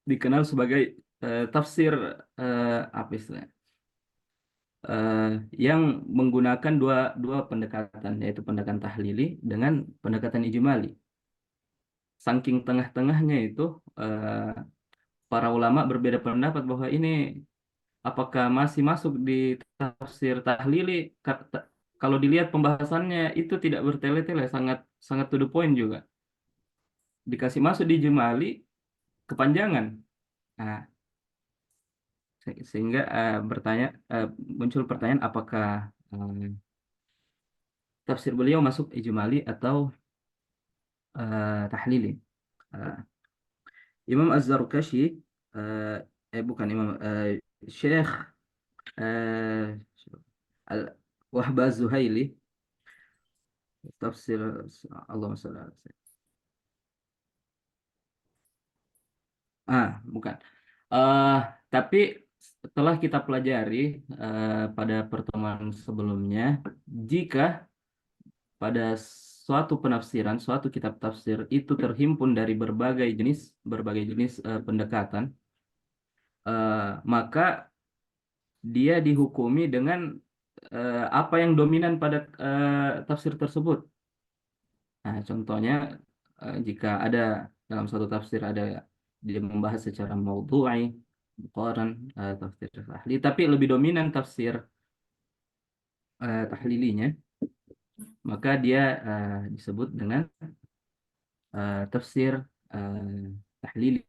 dikenal sebagai tafsir apa istilahnya? Yang menggunakan dua pendekatan, yaitu pendekatan tahlili dengan pendekatan ijmali. Saking tengah-tengahnya itu para ulama berbeda pendapat bahwa ini apakah masih masuk di tafsir tahlili. Kalau dilihat pembahasannya itu tidak bertele-tele, sangat to the point juga. Dikasih masuk di ijmali kepanjangan. Nah, sehingga muncul pertanyaan apakah tafsir beliau masuk ijmali atau tahlili. Imam Az-Zarkashi bukan Imam Syekh Wahbah Zuhaili tafsir Allahumma shalli ala sayyidina. Bukan. Tapi setelah kita pelajari pada pertemuan sebelumnya, jika pada suatu penafsiran, suatu kitab tafsir itu terhimpun dari berbagai jenis pendekatan, maka dia dihukumi dengan apa yang dominan pada tafsir tersebut. Nah, contohnya jika ada dalam suatu tafsir ada dia membahas secara maudhu'i, muqaran, tafsir tahli, tapi lebih dominan tafsir tahlilinya, maka dia disebut dengan tafsir tahlili.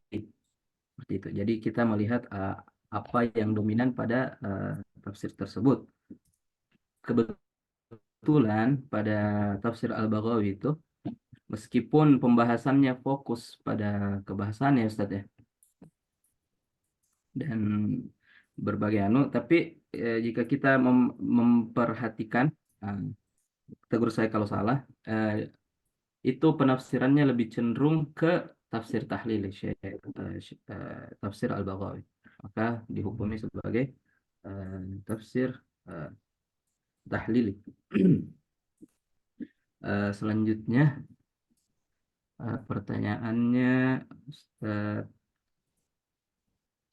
Seperti itu. Jadi kita melihat apa yang dominan pada tafsir tersebut. Kebetulan pada tafsir Al-Baghawi itu, meskipun pembahasannya fokus pada kebahasannya Ustaz ya, dan berbagai tapi jika kita memperhatikan Nah, tegur saya kalau salah. Itu penafsirannya lebih cenderung ke tafsir tahlili, tafsir Al-Baghawi. Maka dihukumi sebagai tafsir tahlili. Selanjutnya pertanyaannya Ustaz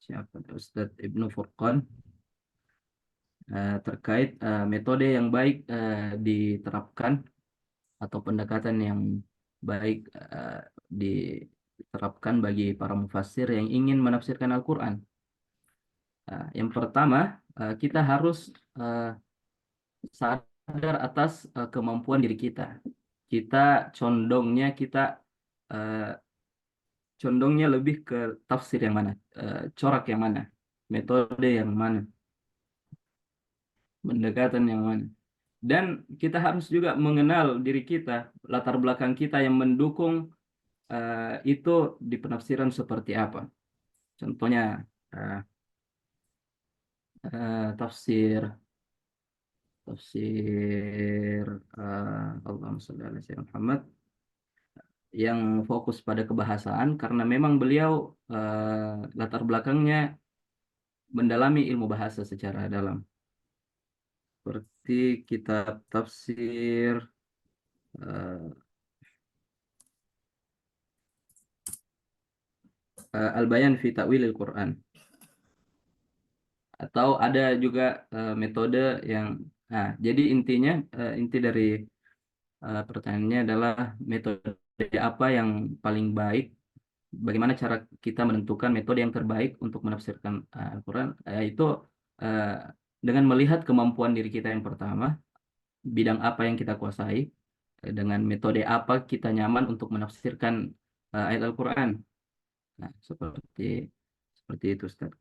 siapa? Ustaz Ibnu Furqan terkait metode yang baik diterapkan atau pendekatan yang baik diterapkan bagi para mufassir yang ingin menafsirkan Al-Quran. Yang pertama, kita harus sadar atas kemampuan diri kita. Condongnya lebih ke tafsir yang mana, corak yang mana, metode yang mana, pendekatan yang mana. Dan kita harus juga mengenal diri kita, latar belakang kita yang mendukung itu di penafsiran seperti apa. Contohnya tafsir Allahumma shalli ala sayyidina Muhammad yang fokus pada kebahasaan karena memang beliau latar belakangnya mendalami ilmu bahasa secara dalam. Seperti kitab tafsir Al-Bayan fi Ta'wilil Quran. Atau ada juga metode yang jadi intinya inti dari pertanyaannya adalah metode apa yang paling baik, bagaimana cara kita menentukan metode yang terbaik untuk menafsirkan Al-Quran, itu dengan melihat kemampuan diri kita yang pertama, bidang apa yang kita kuasai, dengan metode apa kita nyaman untuk menafsirkan ayat Al-Quran. Nah, seperti itu, Ustaz.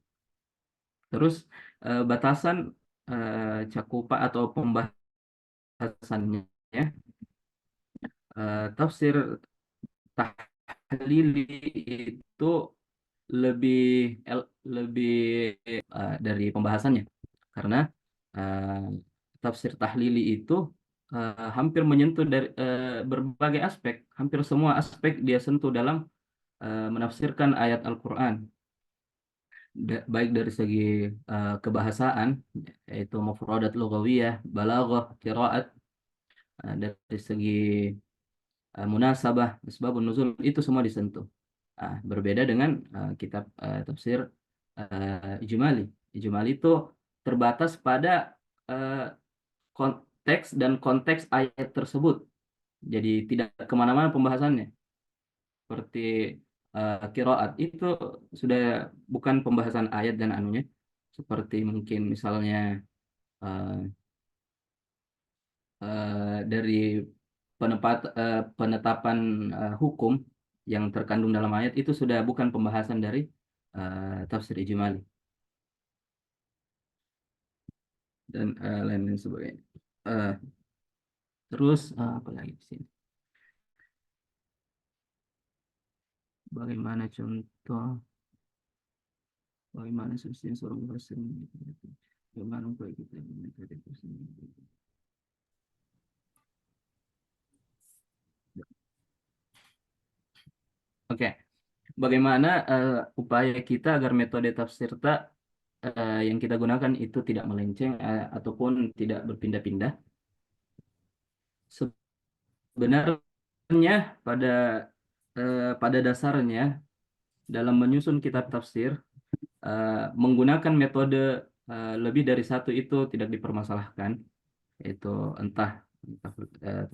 Terus batasan cakupan atau pembahasannya, tafsir tahlili itu lebih dari pembahasannya, karena tafsir tahlili itu hampir menyentuh dari berbagai aspek, hampir semua aspek dia sentuh dalam menafsirkan ayat Al-Quran. Baik dari segi kebahasaan, yaitu mufradat lughawiyah, balaghah, qiraat, dari segi munasabah, asbabun nuzul, itu semua disentuh. Berbeda dengan kitab tafsir ijmali. Ijmali itu terbatas pada konteks dan konteks ayat tersebut. Jadi tidak kemana-mana pembahasannya. Seperti qiraat itu sudah bukan pembahasan ayat dan anunya. Seperti mungkin misalnya dari penetapan hukum yang terkandung dalam ayat itu sudah bukan pembahasan dari tafsir ijmali dan lain-lain sebagainya. Terus apa lagi di sini? Bagaimana sebenarnya seorang mufassir, bagaimana upaya kita metode tafsir. Oke, bagaimana upaya kita agar metode tafsir yang kita gunakan itu tidak melenceng ataupun tidak berpindah-pindah? Sebenarnya pada dasarnya dalam menyusun kitab tafsir menggunakan metode lebih dari satu itu tidak dipermasalahkan, yaitu entah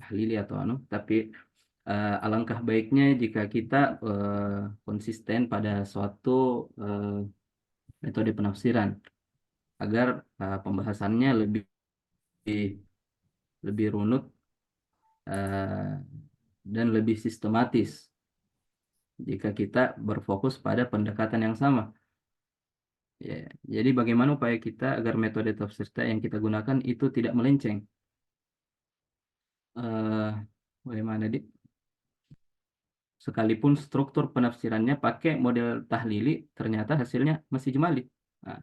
tahlili atau tapi alangkah baiknya jika kita konsisten pada suatu metode penafsiran agar pembahasannya lebih runut dan lebih sistematis jika kita berfokus pada pendekatan yang sama. Ya, jadi bagaimana upaya kita agar metode tafsir yang kita gunakan itu tidak melenceng? Bagaimana, Dik? Sekalipun struktur penafsirannya pakai model tahlili, ternyata hasilnya masih ijmali. Nah,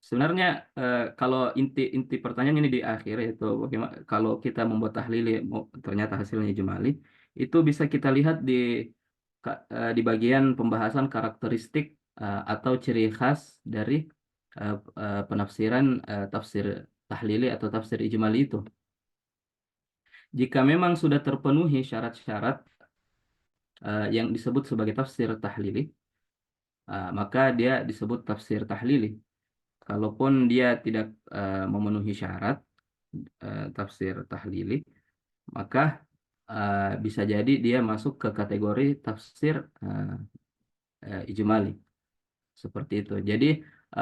sebenarnya kalau inti pertanyaan ini di akhir, yaitu bagaimana kalau kita membuat tahlil ternyata hasilnya ijmali, itu bisa kita lihat di bagian pembahasan karakteristik atau ciri khas dari penafsiran tafsir tahlili atau tafsir ijmali itu. Jika memang sudah terpenuhi syarat-syarat yang disebut sebagai tafsir tahlili, maka dia disebut tafsir tahlili. Kalaupun dia tidak memenuhi syarat tafsir tahlili, maka bisa jadi dia masuk ke kategori tafsir ijmali. Seperti itu. Jadi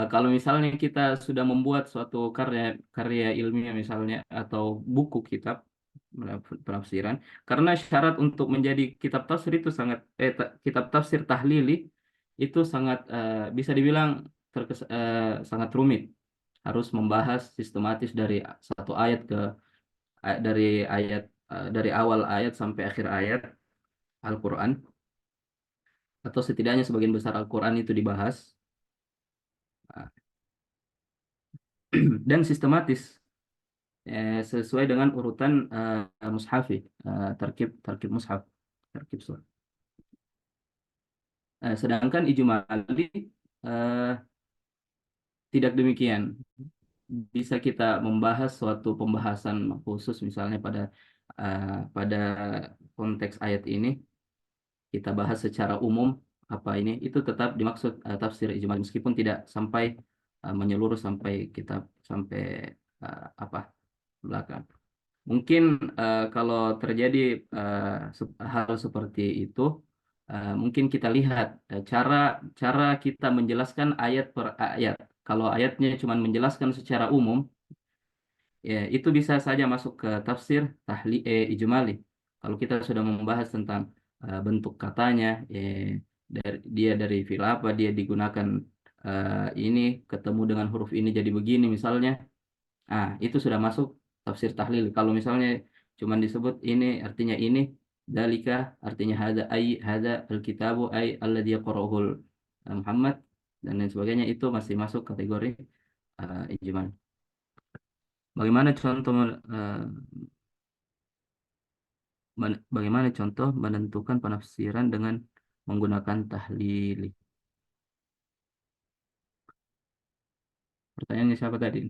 kalau misalnya kita sudah membuat suatu karya ilmiah misalnya atau buku kitab penafsiran, karena syarat untuk menjadi kitab tafsir itu kitab tafsir tahlili itu sangat bisa dibilang sangat rumit. Harus membahas sistematis dari satu ayat dari awal ayat sampai akhir ayat Al-Quran, atau setidaknya sebagian besar Al-Quran itu dibahas dan sistematis sesuai dengan urutan mushafi, tarkib mushaf, tarkib surah. Sedangkan ijmali tidak demikian. Bisa kita membahas suatu pembahasan khusus misalnya pada konteks ayat ini, kita bahas secara umum apa ini, itu tetap dimaksud tafsir ijmali meskipun tidak sampai menyeluruh sampai belakang. Mungkin kalau terjadi hal seperti itu, mungkin kita lihat cara kita menjelaskan ayat per ayat. Kalau ayatnya cuma menjelaskan secara umum, ya itu bisa saja masuk ke tafsir ijmali. Kalau kita sudah membahas tentang bentuk katanya, dia dari fi'il apa, dia digunakan ini ketemu dengan huruf ini jadi begini misalnya, itu sudah masuk tafsir tahlil. Kalau misalnya cuma disebut ini artinya ini, dalika artinya hada alkitabu ay alladhi yaqra'uhul Muhammad dan lain sebagainya, itu masih masuk kategori ijmal. Bagaimana contoh menentukan penafsiran dengan menggunakan tahlili? Pertanyaannya siapa tadi?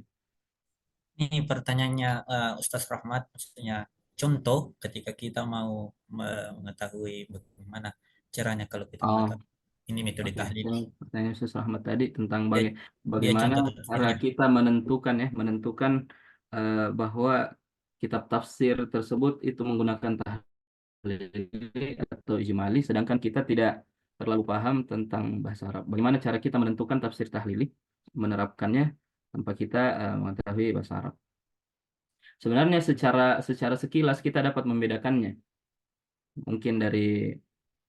Ini pertanyaannya Ustaz Rahmat, maksudnya contoh ketika kita mau mengetahui bagaimana caranya kalau kita mengetahui ini metode tahlil. Pertanyaan Ustaz Rahmat tadi tentang Dia bagaimana contoh cara tafsirnya. kita menentukan bahwa kitab tafsir tersebut itu menggunakan tahlili atau ijmali, sedangkan kita tidak terlalu paham tentang bahasa Arab. Bagaimana cara kita menentukan tafsir tahlili, menerapkannya tanpa kita mengetahui bahasa Arab? Sebenarnya secara sekilas kita dapat membedakannya. Mungkin dari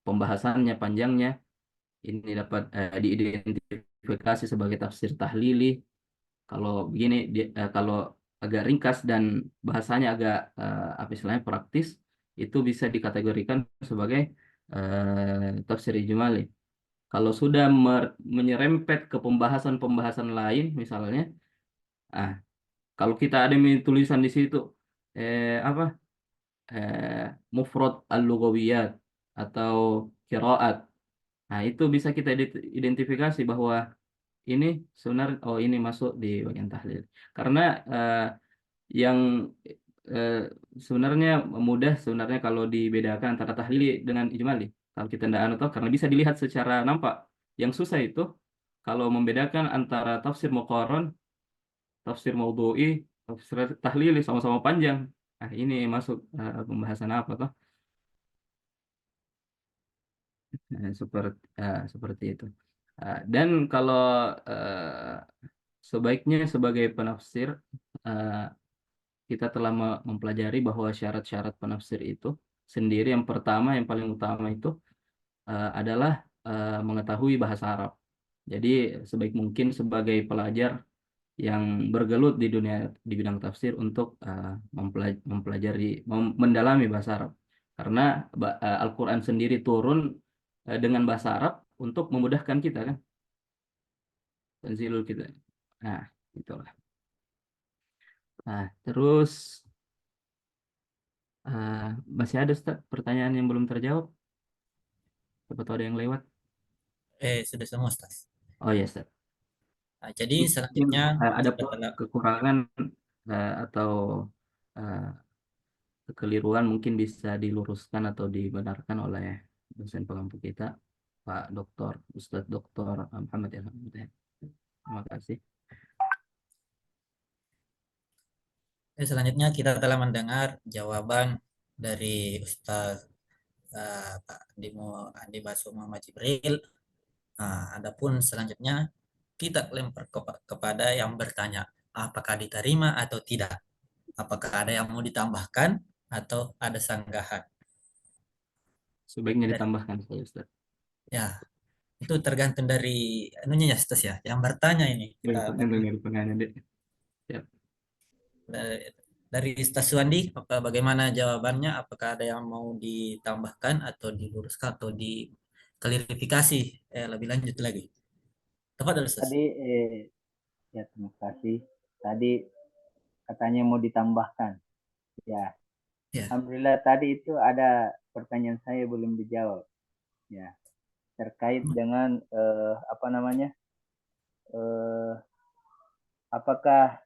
pembahasannya panjangnya, ini dapat diidentifikasi sebagai tafsir tahlili. Kalau begini, kalau agak ringkas dan bahasanya agak istilahnya praktis, itu bisa dikategorikan sebagai tafsir ijmali. Kalau sudah menyerempet ke pembahasan-pembahasan lain, misalnya, kalau kita ada tulisan di situ mufrad al-lughawiyat atau qiraat, itu bisa kita identifikasi bahwa ini sebenarnya ini masuk di bagian tahlil. Karena yang sebenarnya mudah sebenarnya kalau dibedakan antara tahlili dengan ijmali. Kalau kita tidak tahu, karena bisa dilihat secara nampak. Yang susah itu kalau membedakan antara tafsir muqaran, tafsir maudhu'i, tafsir tahlili sama-sama panjang. Ini masuk pembahasan apa toh? Seperti itu. Dan kalau sebaiknya sebagai penafsir kita telah mempelajari bahwa syarat-syarat penafsir itu sendiri, yang pertama, yang paling utama itu adalah mengetahui bahasa Arab. Jadi sebaik mungkin sebagai pelajar yang bergelut di dunia di bidang tafsir untuk mendalami bahasa Arab. Karena Al-Quran sendiri turun dengan bahasa Arab untuk memudahkan kita kan. Tanzilul kita. Itulah. Nah, terus masih ada Ustaz pertanyaan yang belum terjawab? Siapa tahu ada yang lewat? Sudah semua, Ustaz. Oh ya Ustaz. Nah, jadi Mungkin selanjutnya ada setelah kekurangan atau eh, kekeliruan mungkin bisa diluruskan atau dibenarkan oleh dosen pengampu kita, Pak Dr. Ustadz Dr. Muhammad Ilham. Terima kasih. selanjutnya kita telah mendengar jawaban dari Ustaz Pak Andi Baso Muhammad Jibril. Nah, adapun selanjutnya kita lempar kepada yang bertanya, apakah diterima atau tidak? Apakah ada yang mau ditambahkan atau ada sanggahan? Sebaiknya ditambahkan saya Ustaz. Ya, itu tergantung dari anunya ya, Ustaz ya. Yang bertanya ini kita Dari penanya, Dek. Siap. dari Ustaz Suwandi, bagaimana jawabannya? Apakah ada yang mau ditambahkan atau diluruskan atau diklarifikasi lebih lanjut lagi? Tepat ada Ustaz? Tadi ya terima kasih. Tadi katanya mau ditambahkan. Ya. Ya. Alhamdulillah tadi itu ada pertanyaan saya belum dijawab. Ya. Terkait dengan apa namanya? Apakah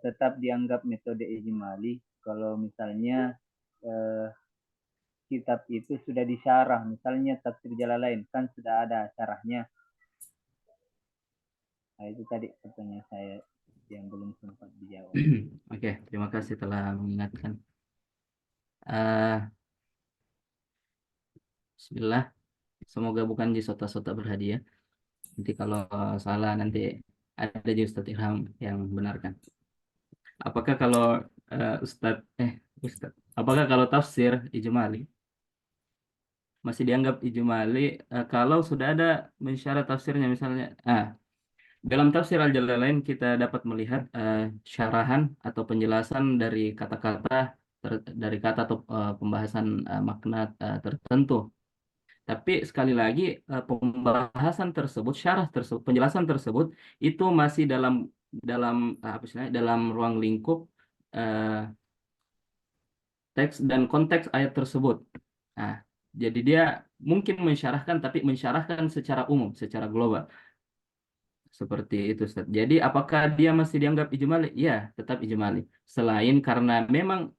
tetap dianggap metode ijmali kalau misalnya kitab itu sudah disyarah, misalnya tafsir Jalalain kan sudah ada syarahnya. Nah, itu tadi pertanyaan saya yang belum sempat dijawab. Oke, terima kasih telah mengingatkan. Bismillah, semoga bukan jisota-sota berhadiah. Nanti kalau salah nanti ada di Ustadz Ilham yang benarkan. Apakah kalau Ustadz, apakah kalau tafsir ijmali masih dianggap ijmali kalau sudah ada mensyarat tafsirnya, misalnya dalam tafsir Al-Jalalain kita dapat melihat syarahan atau penjelasan dari kata-kata dari kata atau pembahasan makna tertentu. Tapi sekali lagi pembahasan tersebut, syarah tersebut, penjelasan tersebut itu masih dalam apa istilahnya, dalam ruang lingkup teks dan konteks ayat tersebut. Nah, jadi dia mungkin mensyarahkan, tapi mensyarahkan secara umum, secara global. Seperti itu, Ustaz. Jadi apakah dia masih dianggap ijmali? Ya, tetap ijmali. Selain karena memang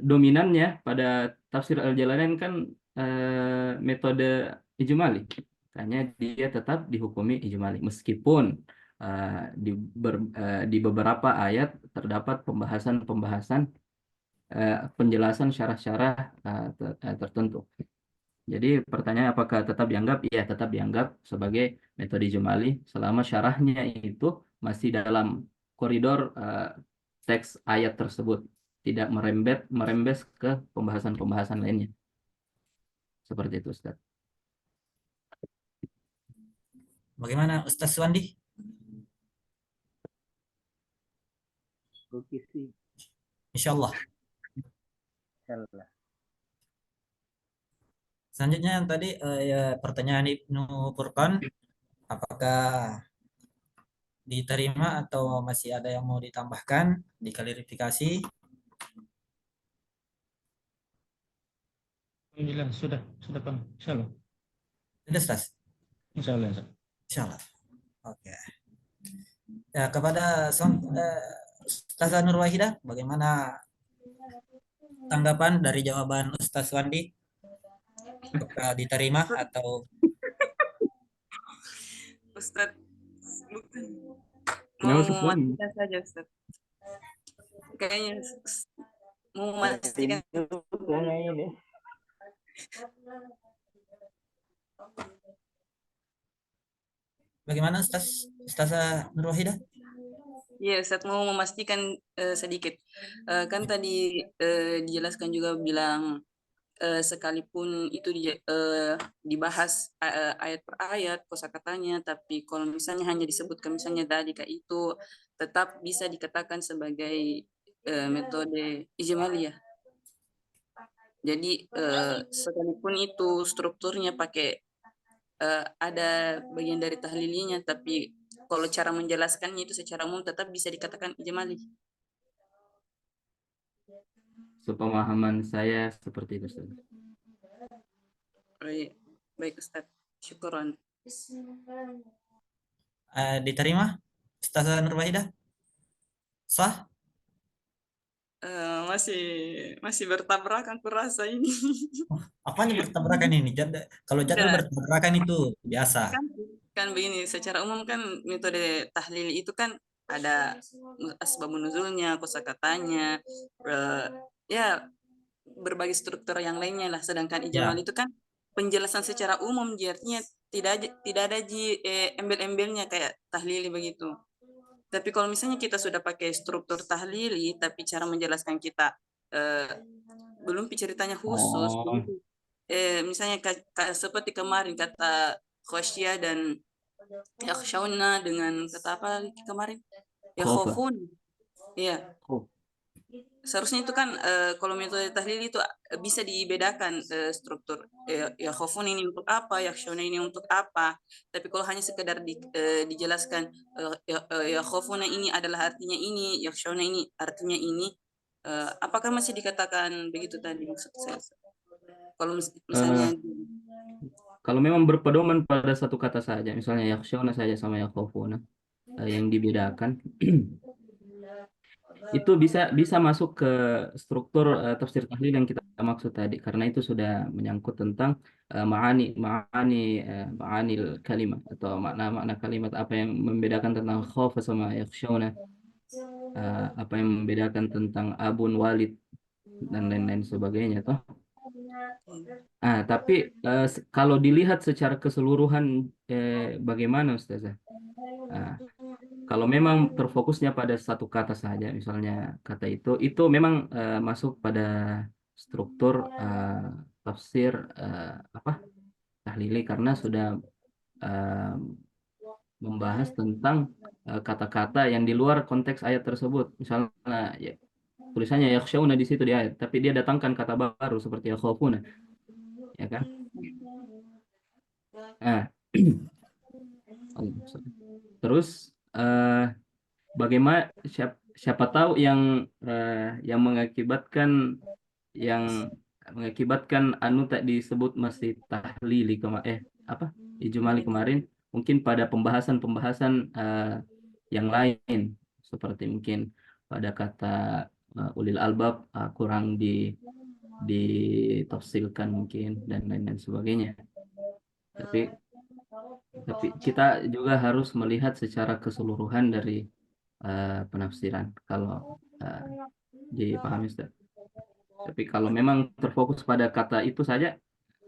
dominannya pada tafsir Al-Jalalain kan metode ijmali. Makanya dia tetap dihukumi ijmali. Meskipun di beberapa ayat terdapat pembahasan-pembahasan penjelasan syarah-syarah tertentu. Jadi pertanyaan apakah tetap dianggap? Iya, tetap dianggap sebagai metode ijmali selama syarahnya itu masih dalam koridor teks ayat tersebut, tidak merembes ke pembahasan-pembahasan lainnya. Seperti itu, Ustaz. Bagaimana Ustaz Suwandi? Oke sih. Insya Allah. Insyaallah. Selanjutnya yang tadi ya, pertanyaan Ibnu Furqan, apakah diterima atau masih ada yang mau ditambahkan, diklarifikasi? Alhamdulillah sudah Bang. Insyaallah. Sudah, Ustaz? Insyaallah. Insyaallah. Oke. Ya, kepada Ustazah Nur Wahidah, bagaimana tanggapan dari jawaban Ustaz Wandi? Apakah diterima atau Ustaz, bukan. Nggak Mau usah Suwan. memastikan saja Ustaz. Kayaknya mau memastikan. Ini. bagaimana Ustazah Nur Wahidah? Iya, Ustaz mau memastikan sedikit. Kan tadi dijelaskan juga bilang sekalipun itu dibahas ayat per ayat kosakatanya, tapi kalau misalnya hanya disebutkan misalnya tadi kayak itu tetap bisa dikatakan sebagai metode ijmaliyah. Jadi sekalipun itu strukturnya pakai ada bagian dari tahlilinya, tapi kalau cara menjelaskannya itu secara umum tetap bisa dikatakan ijmali. Sepemahaman saya seperti itu, Ustaz. Baik, baik Ustaz. Syukuran. Diterima Ustaz Nur Wahidah? Sah? Masih bertabrakan kurasa ini. Apanya bertabrakan ini? Kalau jadwal Enggak, bertabrakan itu biasa. kan begini, secara umum kan metode tahlil itu kan ada asbabun nuzulnya, kosakatanya, ya berbagai struktur yang lainnya lah. Sedangkan Ya. ijmal itu kan penjelasan secara umum, artinya tidak ada embel-embelnya kayak tahlili begitu. Tapi kalau misalnya kita sudah pakai struktur tahlili, tapi cara menjelaskan kita belum ceritanya khusus, Oh, begitu. Misalnya seperti kemarin kata khosyah dan yakhshawna dengan kata apa lagi kemarin? Khofa. Yakhofun. Iya. Khof. Seharusnya itu kan kalau metode tahlil itu bisa dibedakan struktur. Yakhofun ini untuk apa, yakhshawna ini untuk apa. Tapi kalau hanya sekedar dijelaskan yakhofuna ini adalah artinya ini, yakhshawna ini artinya ini, apakah masih dikatakan begitu tadi maksud saya? Kalau misalnya Kalau memang berpedoman pada satu kata saja, misalnya yakhshawna saja sama yakhafuna, yang dibedakan, itu bisa masuk ke struktur tafsir tahlil yang kita maksud tadi, karena itu sudah menyangkut tentang maani kalimat atau makna-makna kalimat, apa yang membedakan tentang khauf sama yakhshawna, apa yang membedakan tentang abun walid dan lain-lain sebagainya toh. Tapi kalau dilihat secara keseluruhan bagaimana Ustazah? Kalau memang terfokusnya pada satu kata saja, misalnya kata itu memang masuk pada struktur tafsir tahlili, karena sudah eh, membahas tentang kata-kata yang di luar konteks ayat tersebut. Misalnya ya, tulisannya yakhshawna di situ di ayat, tapi dia datangkan kata baru seperti yakhafuna, ya kan? Nah, terus bagaimana siapa tahu yang mengakibatkan anu tak disebut masih tahlili ijmali kemarin, mungkin pada pembahasan yang lain, seperti mungkin pada kata ulil albab kurang ditafsirkan mungkin dan lain-lain sebagainya. Tapi kita juga harus melihat secara keseluruhan dari penafsiran kalau dipahami, Ustaz. Tapi kalau memang terfokus pada kata itu saja,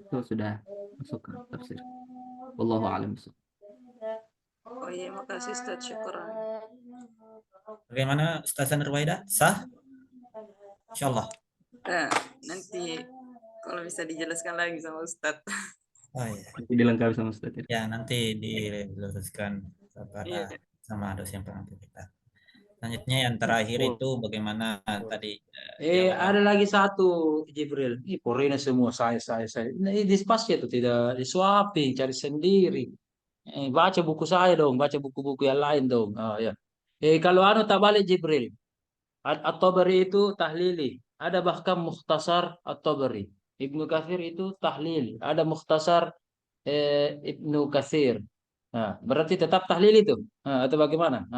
itu sudah masuk ke tafsir. Wallahu a'lam. oh iya, makasih Ustaz, syukuran. Bagaimana Ustaz Nur Wahidah? Sah? Insyaallah. Nanti kalau bisa dijelaskan lagi sama Ustaz. Oh iya. Nanti dilengkapi sama Ustaz. Ya, nanti diluruskan kepada sama dosen pengampu kita. Selanjutnya yang terakhir itu bagaimana tadi Ada lagi satu Jibril. Ini Porina semua saya. Ini dispasi itu tidak disuapin, cari sendiri. Baca buku saya dong, baca buku-buku yang lain dong. Oh ya. Kalau anu tak balik Jibril. At-Tabari itu tahlili. Ada bahkan mukhtasar At-Tabari. Ibnu Katsir itu tahlili. Ada mukhtasar Ibnu Katsir. Nah, berarti tetap tahlil itu. Atau bagaimana?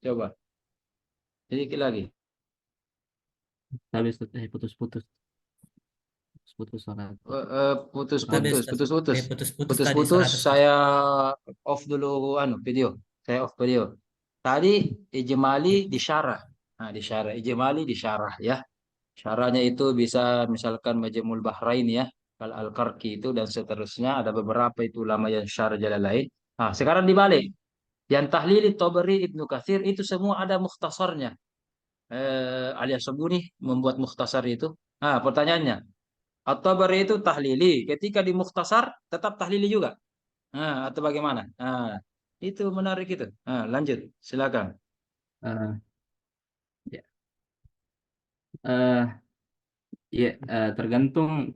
Coba. Sedikit lagi. Habis putus-putus suara. Putus-putus. putus-putus tadi Putus-putus. suara. Saya off dulu video. Saya off video. Tadi ijmali disyarah. Nah, disyarah. Ijmali disyarah ya. Syarahnya itu bisa misalkan Majmul Bahrain ya. Al-Qarqi itu dan seterusnya. Ada beberapa itu ulama yang syarah jalan lain. Nah, sekarang dibalik. Yang tahlili Tabari Ibnu Katsir itu semua ada mukhtasarnya. Alias Sabuni membuat mukhtasar itu. Nah, pertanyaannya, At-Tabari itu tahlili. Ketika di mukhtasar tetap tahlili juga. Nah, atau bagaimana? Nah, itu menarik itu. Nah, lanjut, silakan. Uh, ya, uh, ya tergantung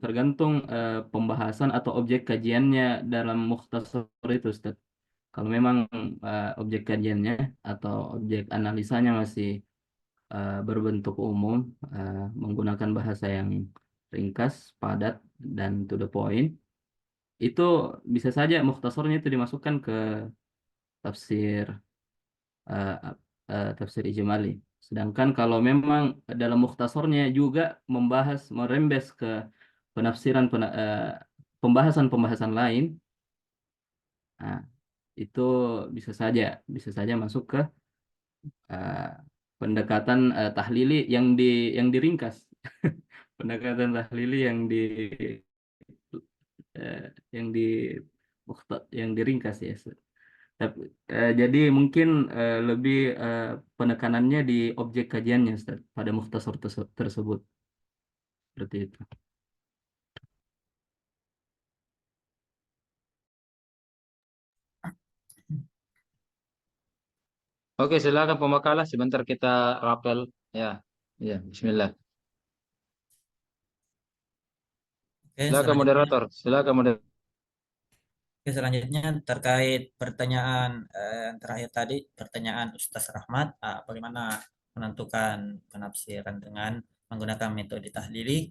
pembahasan atau objek kajiannya dalam mukhtasar itu, Ustaz. Kalau memang objek kajiannya atau objek analisanya masih berbentuk umum, menggunakan bahasa yang ringkas, padat, dan to the point, itu bisa saja mukhtasornya itu dimasukkan ke tafsir eh, tafsir ijmali. Sedangkan kalau memang dalam mukhtasornya juga membahas merembes ke penafsiran pembahasan-pembahasan lain, nah, itu bisa saja masuk ke eh, pendekatan tahlili yang diringkas. Pendekatan tahlili eh, yang di yang diringkas ya. Tapi, jadi mungkin lebih penekanannya di objek kajiannya, Ustaz, pada mukhtasar tersebut. Seperti itu. Oke, silakan pemakalah. Sebentar kita rapel. Ya, ya, Bismillah. Oke, Silakan selanjutnya. moderator. Silakan moderator. Oke, selanjutnya terkait pertanyaan yang terakhir tadi, pertanyaan Ustaz Rahmat, bagaimana menentukan penafsiran dengan menggunakan metode tahlili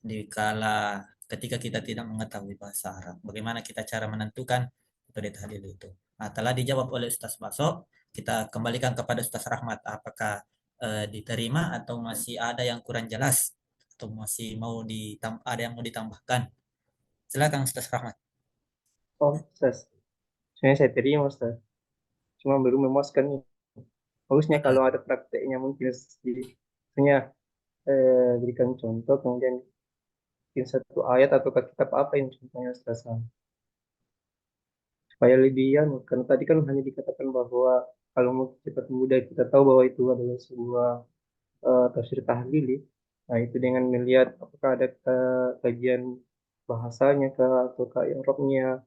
di kala ketika kita tidak mengetahui bahasa Arab. Bagaimana kita cara menentukan metode tahlili itu? Nah, telah dijawab oleh Ustaz Baso, kita kembalikan kepada Ustaz Rahmat, apakah diterima atau masih ada yang kurang jelas atau masih ada yang mau ditambahkan? Silakan Ustaz Rahmat. Oh, Ustaz. Sebenarnya saya terima, Ustaz. Cuma belum memuaskan nih. Bagusnya kalau ada prakteknya mungkin misalnya berikan contoh, kemudian mungkin satu ayat atau kitab apa yang contohnya Ustaz. Supaya lebih karena tadi kan hanya dikatakan bahwa kalau mau cepat mudah kita tahu bahwa itu adalah sebuah tafsir tahlili. Nah, itu dengan melihat apakah ada kajian bahasanya kah atau i'rabnya.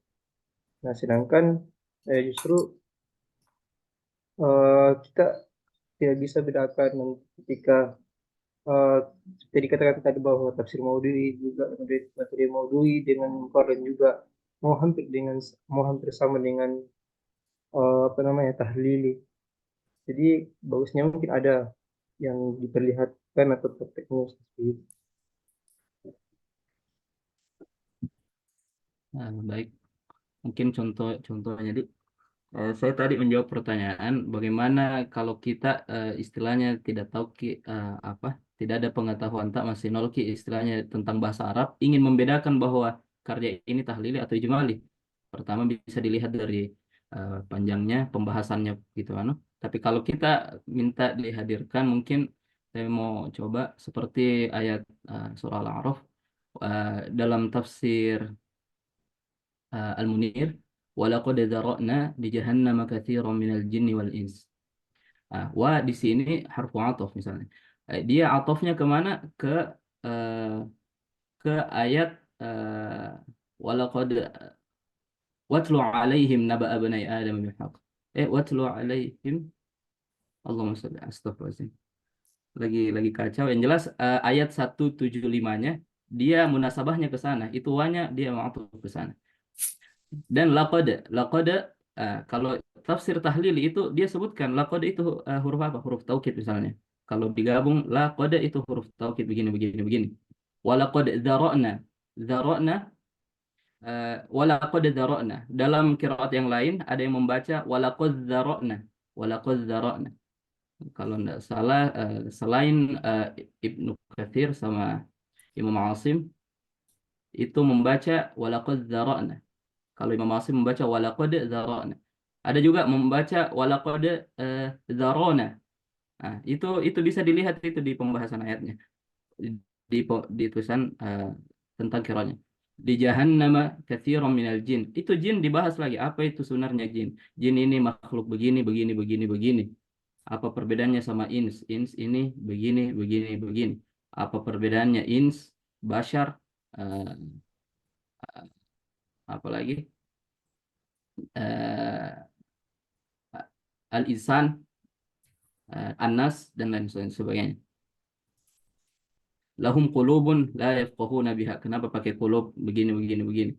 Nah, sedangkan justru kita tidak bisa bedakan ketika uh, seperti dikatakan tadi bahwa tafsir Maududi juga materi Maududi dengan Quran juga mau hampir sama dengan apa namanya tahlili. Jadi bagusnya mungkin ada yang diperlihatkan atau prakteknya seperti itu. Nah, baik. Mungkin contohnya di saya tadi menjawab pertanyaan bagaimana kalau kita istilahnya tidak tahu apa, tidak ada pengetahuan, tak masih nol istilahnya tentang bahasa Arab, ingin membedakan bahwa karya ini tahlili atau ijmali. Pertama bisa dilihat dari panjangnya pembahasannya gitu kan. Tapi kalau kita minta dihadirkan, mungkin saya mau coba seperti ayat surah Al-A'raf dalam tafsir Al-Munir, walaqad dzara'na li jahannama katsiran minal jinni wal ins. Wa di sini harfu ataf misalnya. Dia atafnya kemana? Eh, ke ayat walaqad watlu alaihim naba abnai adam bil haqq. Watlu alaihim, Allahumma shalli, astagfirullahaladzim. Lagi kacau. Yang jelas ayat 175-nya dia munasabahnya ke sana. Itu wanya dia ma'atuf ke sana. Dan laqad kalau tafsir tahlili itu dia sebutkan laqad itu huruf apa? Huruf taukid misalnya. Kalau digabung laqad itu huruf taukid begini begini begini. Walaqad dzara'na. Dzara'na walaqad dzara'na. Dalam qiraat yang lain ada yang membaca walaqad dzara'na. Walaqad dzara'na. Kalau tidak salah selain Ibnu Katsir sama Imam Asim itu membaca walaqad dzara'na. Kalau Imam Asim membaca walaqad dzara'na. Ada juga membaca walaqad dzara'na. Nah, itu bisa dilihat itu di pembahasan ayatnya. Di tulisan tentang kiranya. Di jahannama katsiran minal jin. Itu jin dibahas lagi. Apa itu sebenarnya jin? Jin ini makhluk begini, begini, begini, begini. Apa perbedaannya sama ins? Ins ini begini, begini, begini. Apa perbedaannya ins, bashar, eh, apa lagi? eh, Al-Insan, An-Nas, dan lain sebagainya. Lahum qulubun la yafqahuna biha. Kenapa pakai qulub begini, begini, begini?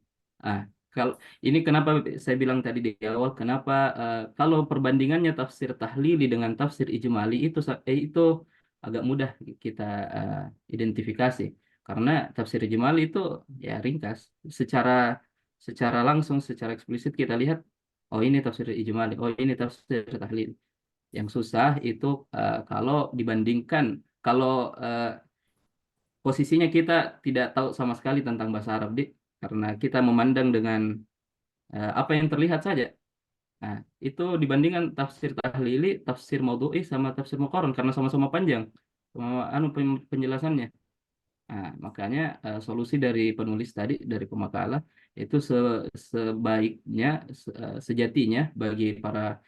Kalau ini kenapa saya bilang tadi di awal, kenapa kalau perbandingannya tafsir tahlili dengan tafsir ijmali itu agak mudah kita identifikasi, karena tafsir ijmali itu ya ringkas, secara secara langsung, secara eksplisit kita lihat, oh ini tafsir ijmali, oh ini tafsir tahlili. Yang susah itu kalau dibandingkan, kalau posisinya kita tidak tahu sama sekali tentang bahasa Arab, karena kita memandang dengan apa yang terlihat saja. Nah, itu dibandingkan tafsir tahlili, tafsir maudhu'i sama tafsir muqarran, karena sama-sama panjang, sama penjelasannya. Nah, makanya solusi dari penulis tadi, dari pemakalah, itu sebaiknya, sejatinya para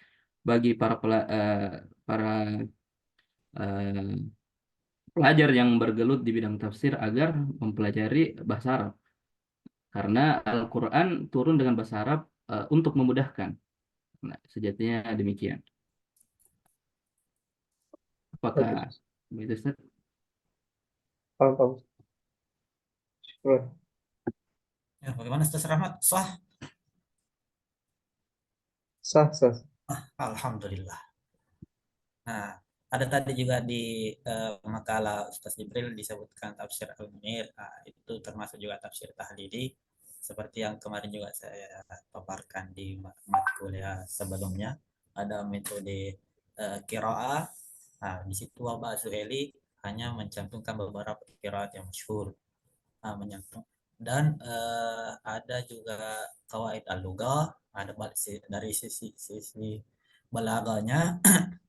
eh, pelajar yang bergelut di bidang tafsir agar mempelajari bahasa Arab, karena Al-Quran turun dengan bahasa Arab untuk memudahkan. Nah, sejatinya demikian. Apakah begitu, Ustaz? Paham, paham. Syukur. Ya, bagaimana Ustaz Rahmat? Sah? Sah, sah. Alhamdulillah. Nah, ada tadi juga di makalah Ustaz Jibril disebutkan tafsir Al-Munir. Nah, itu termasuk juga tafsir tahlili, seperti yang kemarin juga saya paparkan di mata kuliah sebelumnya. Ada metode qiraah. Nah, di situ Wabah Zuheli hanya mencantumkan beberapa qiraat yang masyhur. Menyantum. Dan ada juga kawaid al-lughah, ada dari sisi balaganya.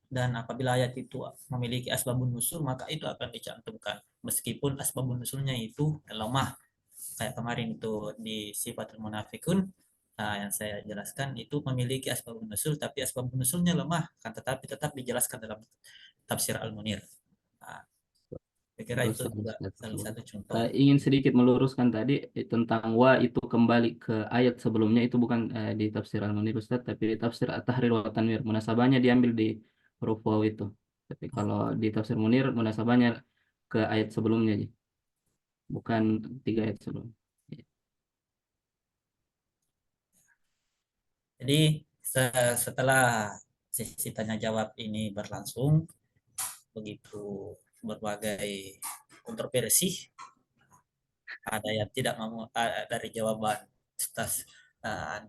Dan apabila ayat itu memiliki asbabun nusul, maka itu akan dicantumkan meskipun asbabun nusulnya itu lemah. Kayak kemarin itu di sifatul munafikun, yang saya jelaskan itu memiliki asbabun nusul, tapi asbabun nusulnya lemah, kan tetapi tetap dijelaskan dalam tafsir Al-Munir. Nah, saya kira itu juga salah satu contoh. Ingin sedikit meluruskan tadi tentang wa itu kembali ke ayat sebelumnya, itu bukan di tafsir Al-Munir, Ustaz, tapi di tafsir At-Tahrir wa Tanwir. Munasabahnya diambil di huruf waw itu. Tapi kalau di tafsir Munir, munasabahnya ke ayat sebelumnya aja. Bukan 3 ayat sebelumnya. Jadi setelah sesi tanya jawab ini berlangsung, begitu berbagai kontroversi, ada yang tidak mau dari jawaban Ustaz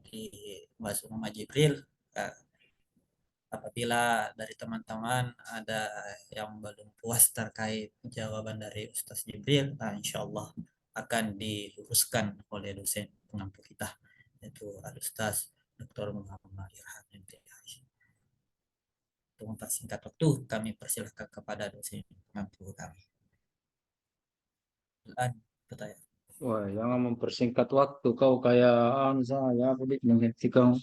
di Mas Muhammad Jibril. Apabila dari teman-teman ada yang belum puas terkait jawaban dari Ustaz Jibril, insya Allah akan diluruskan oleh dosen pengampu kita, yaitu Al-Ustaz Dr. Muhammad Irham MTI. Untuk mempersingkat waktu, kami persilahkan kepada dosen pengampu kami. Pertanyaan. Wah, jangan mempersingkat waktu. Kau kayak saya, begitu menghentikan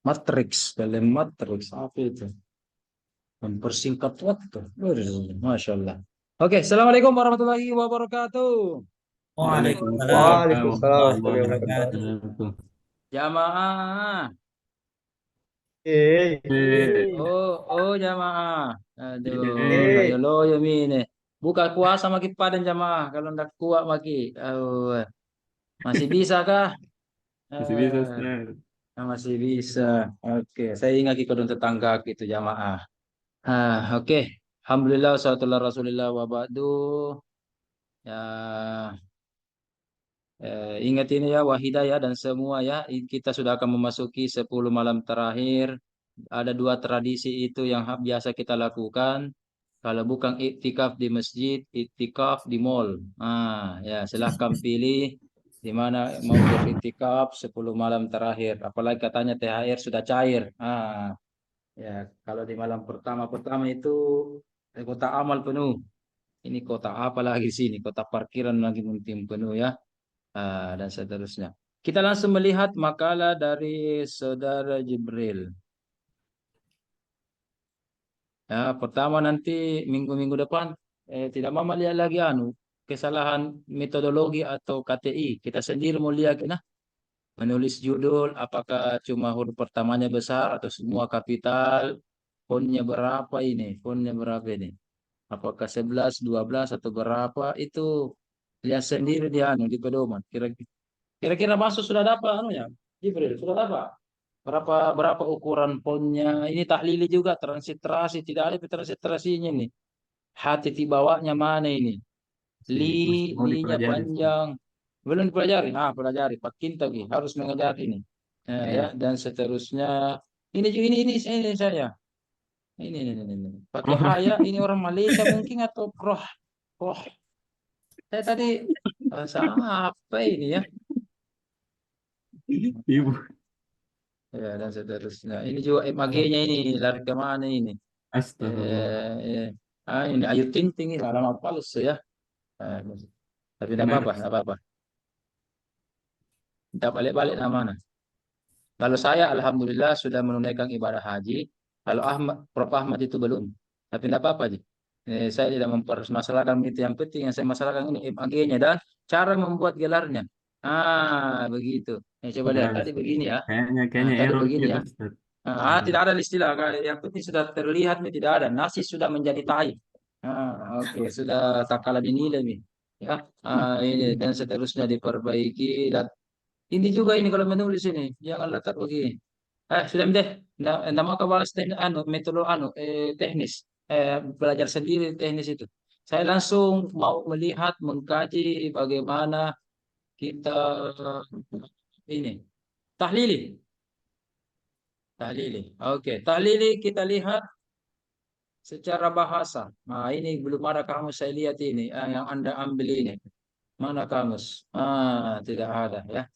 matriks, dalam matriks apa itu? Mempersingkat waktu. Masya Allah. Oke, Assalamualaikum warahmatullahi wabarakatuh. Waalaikumsalam. Waalaikumsalam warahmatullahi wabarakatuh. Jamaah. Oh jamaah. Aduh, kayo loyo mine. Buka kuasa maki padan jamaah. Kalau ndak kuat maki. Masih bisa kah? Masih bisa, Ustaz. Masih bisa. Oke, saya ingat ikut tetangga gitu jamaah. Oke. Alhamdulillah wassalatu rasulillah wa ba'du. Ya, ingat ini ya wahidah ya dan semua ya, kita sudah akan memasuki 10 malam terakhir. Ada 2 tradisi itu yang biasa kita lakukan. Kalau bukan iktikaf di masjid, iktikaf di mall. Ya silahkan pilih di mana mau beriktikaf 10 malam terakhir. Apalagi katanya THR sudah cair. Ya kalau di malam pertama itu kota amal penuh. Ini kota apa lagi sini? Kota parkiran lagi mungkin penuh ya. Dan seterusnya. Kita langsung melihat makalah dari Saudara Jibril. Ya, pertama nanti minggu-minggu depan tidak mau lihat lagi kesalahan metodologi atau KTI. Kita sendiri mau lihat menulis judul apakah cuma huruf pertamanya besar atau semua kapital, fontnya berapa ini, fontnya berapa ini. Apakah 11, 12 atau berapa itu lihat sendiri di pedoman. Kira-kira Kira-kira masuk sudah dapat anunya. Jibril, sudah dapat. Berapa ukuran fontnya? Ini tahlili juga transliterasi, tidak ada transliterasinya nih. Hati di bawahnya mana ini? Masih mau Linya dipelajari. panjang. Belum dipelajari. Pelajari. Pak Kinta Ki, harus mengajari ini. Nah, Iya. ya, dan seterusnya. Ini juga ini saya. Ini. Pakai haya, ini orang Malaysia mungkin atau roh. Saya tadi bahasa apa ini ya? Ibu. Ya, dan seterusnya. Ini juga MAG-nya ini lari kemana ini? Astagfirullah. Ini Ayu Ting Ting ini lama palsu ya. Eh, tapi tidak Menarik. apa-apa, tidak apa-apa. Kita balik-balik namanya. Kalau saya alhamdulillah sudah menunaikan ibadah haji. Kalau Prof Ahmad itu belum. Tapi tidak apa-apa Ji. Saya tidak mempermasalahkan itu. Yang penting yang saya masalahkan ini MAG-nya dan cara membuat gelarnya. Begitu. Coba lihat tadi begini ya. Kayaknya Tadi error begini gitu, ya. Ustaz. Tidak ada istilah. Yang penting sudah terlihat tidak ada. Nasi sudah menjadi tai. Oke, sudah tak kalah dinilai nih. Ya, ini dan seterusnya diperbaiki dan ini juga ini kalau menulis ini jangan letak begini. Sudah deh. Nama kebalas teknis metode teknis. Belajar sendiri teknis itu. Saya langsung mau melihat mengkaji bagaimana kita ini tahlili. Oke, tahlili kita lihat secara bahasa. Nah, ini belum ada kamus saya lihat ini yang Anda ambil ini. Mana kamus? Tidak ada ya.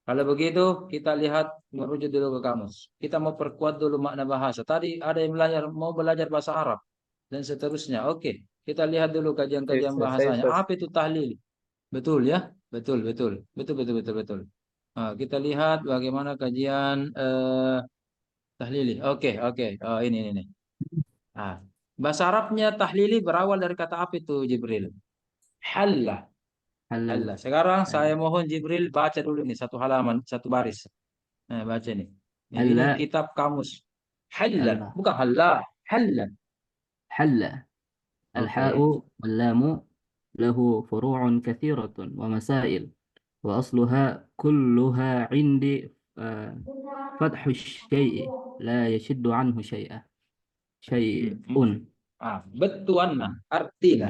Kalau begitu kita lihat merujuk dulu ke kamus. Kita mau perkuat dulu makna bahasa. Tadi ada yang mau belajar bahasa Arab dan seterusnya. Oke, kita lihat dulu kajian-kajian bahasanya. Apa itu tahlil? Betul ya? Betul. Kita lihat bagaimana kajian tahlili. Oke. Oh, ini. Bahasa Arabnya tahlili berawal dari kata apa itu Jibril? Halla. Halal. Sekarang saya mohon Jibril baca dulu nih satu halaman, satu baris. Baca nih. Ini Halla. kitab kamus. Halla, Halla. bukan halla. Halla. Halla. Oke. الحاء واللام له فروع كثيرة ومسائل وأصلها كلها عندي فتح الشيء لا يشد عنه شيء. Betuanna, artinya.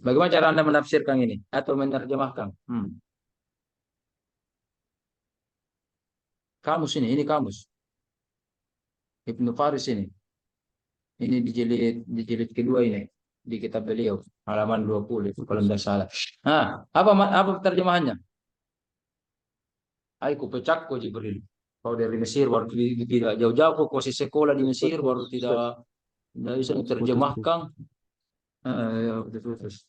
Bagaimana cara Anda menafsirkan ini atau menerjemahkan? Kamus ini kamus. Ibnu Faris ini. Ini di jilid kedua ini di kitab beliau halaman 20 itu kalau tidak salah. Apa terjemahannya? Aku pecah kok Jibril. Kau dari Mesir baru tidak jauh-jauh kok sekolah di Mesir baru tidak bisa terjemahkan. Terus.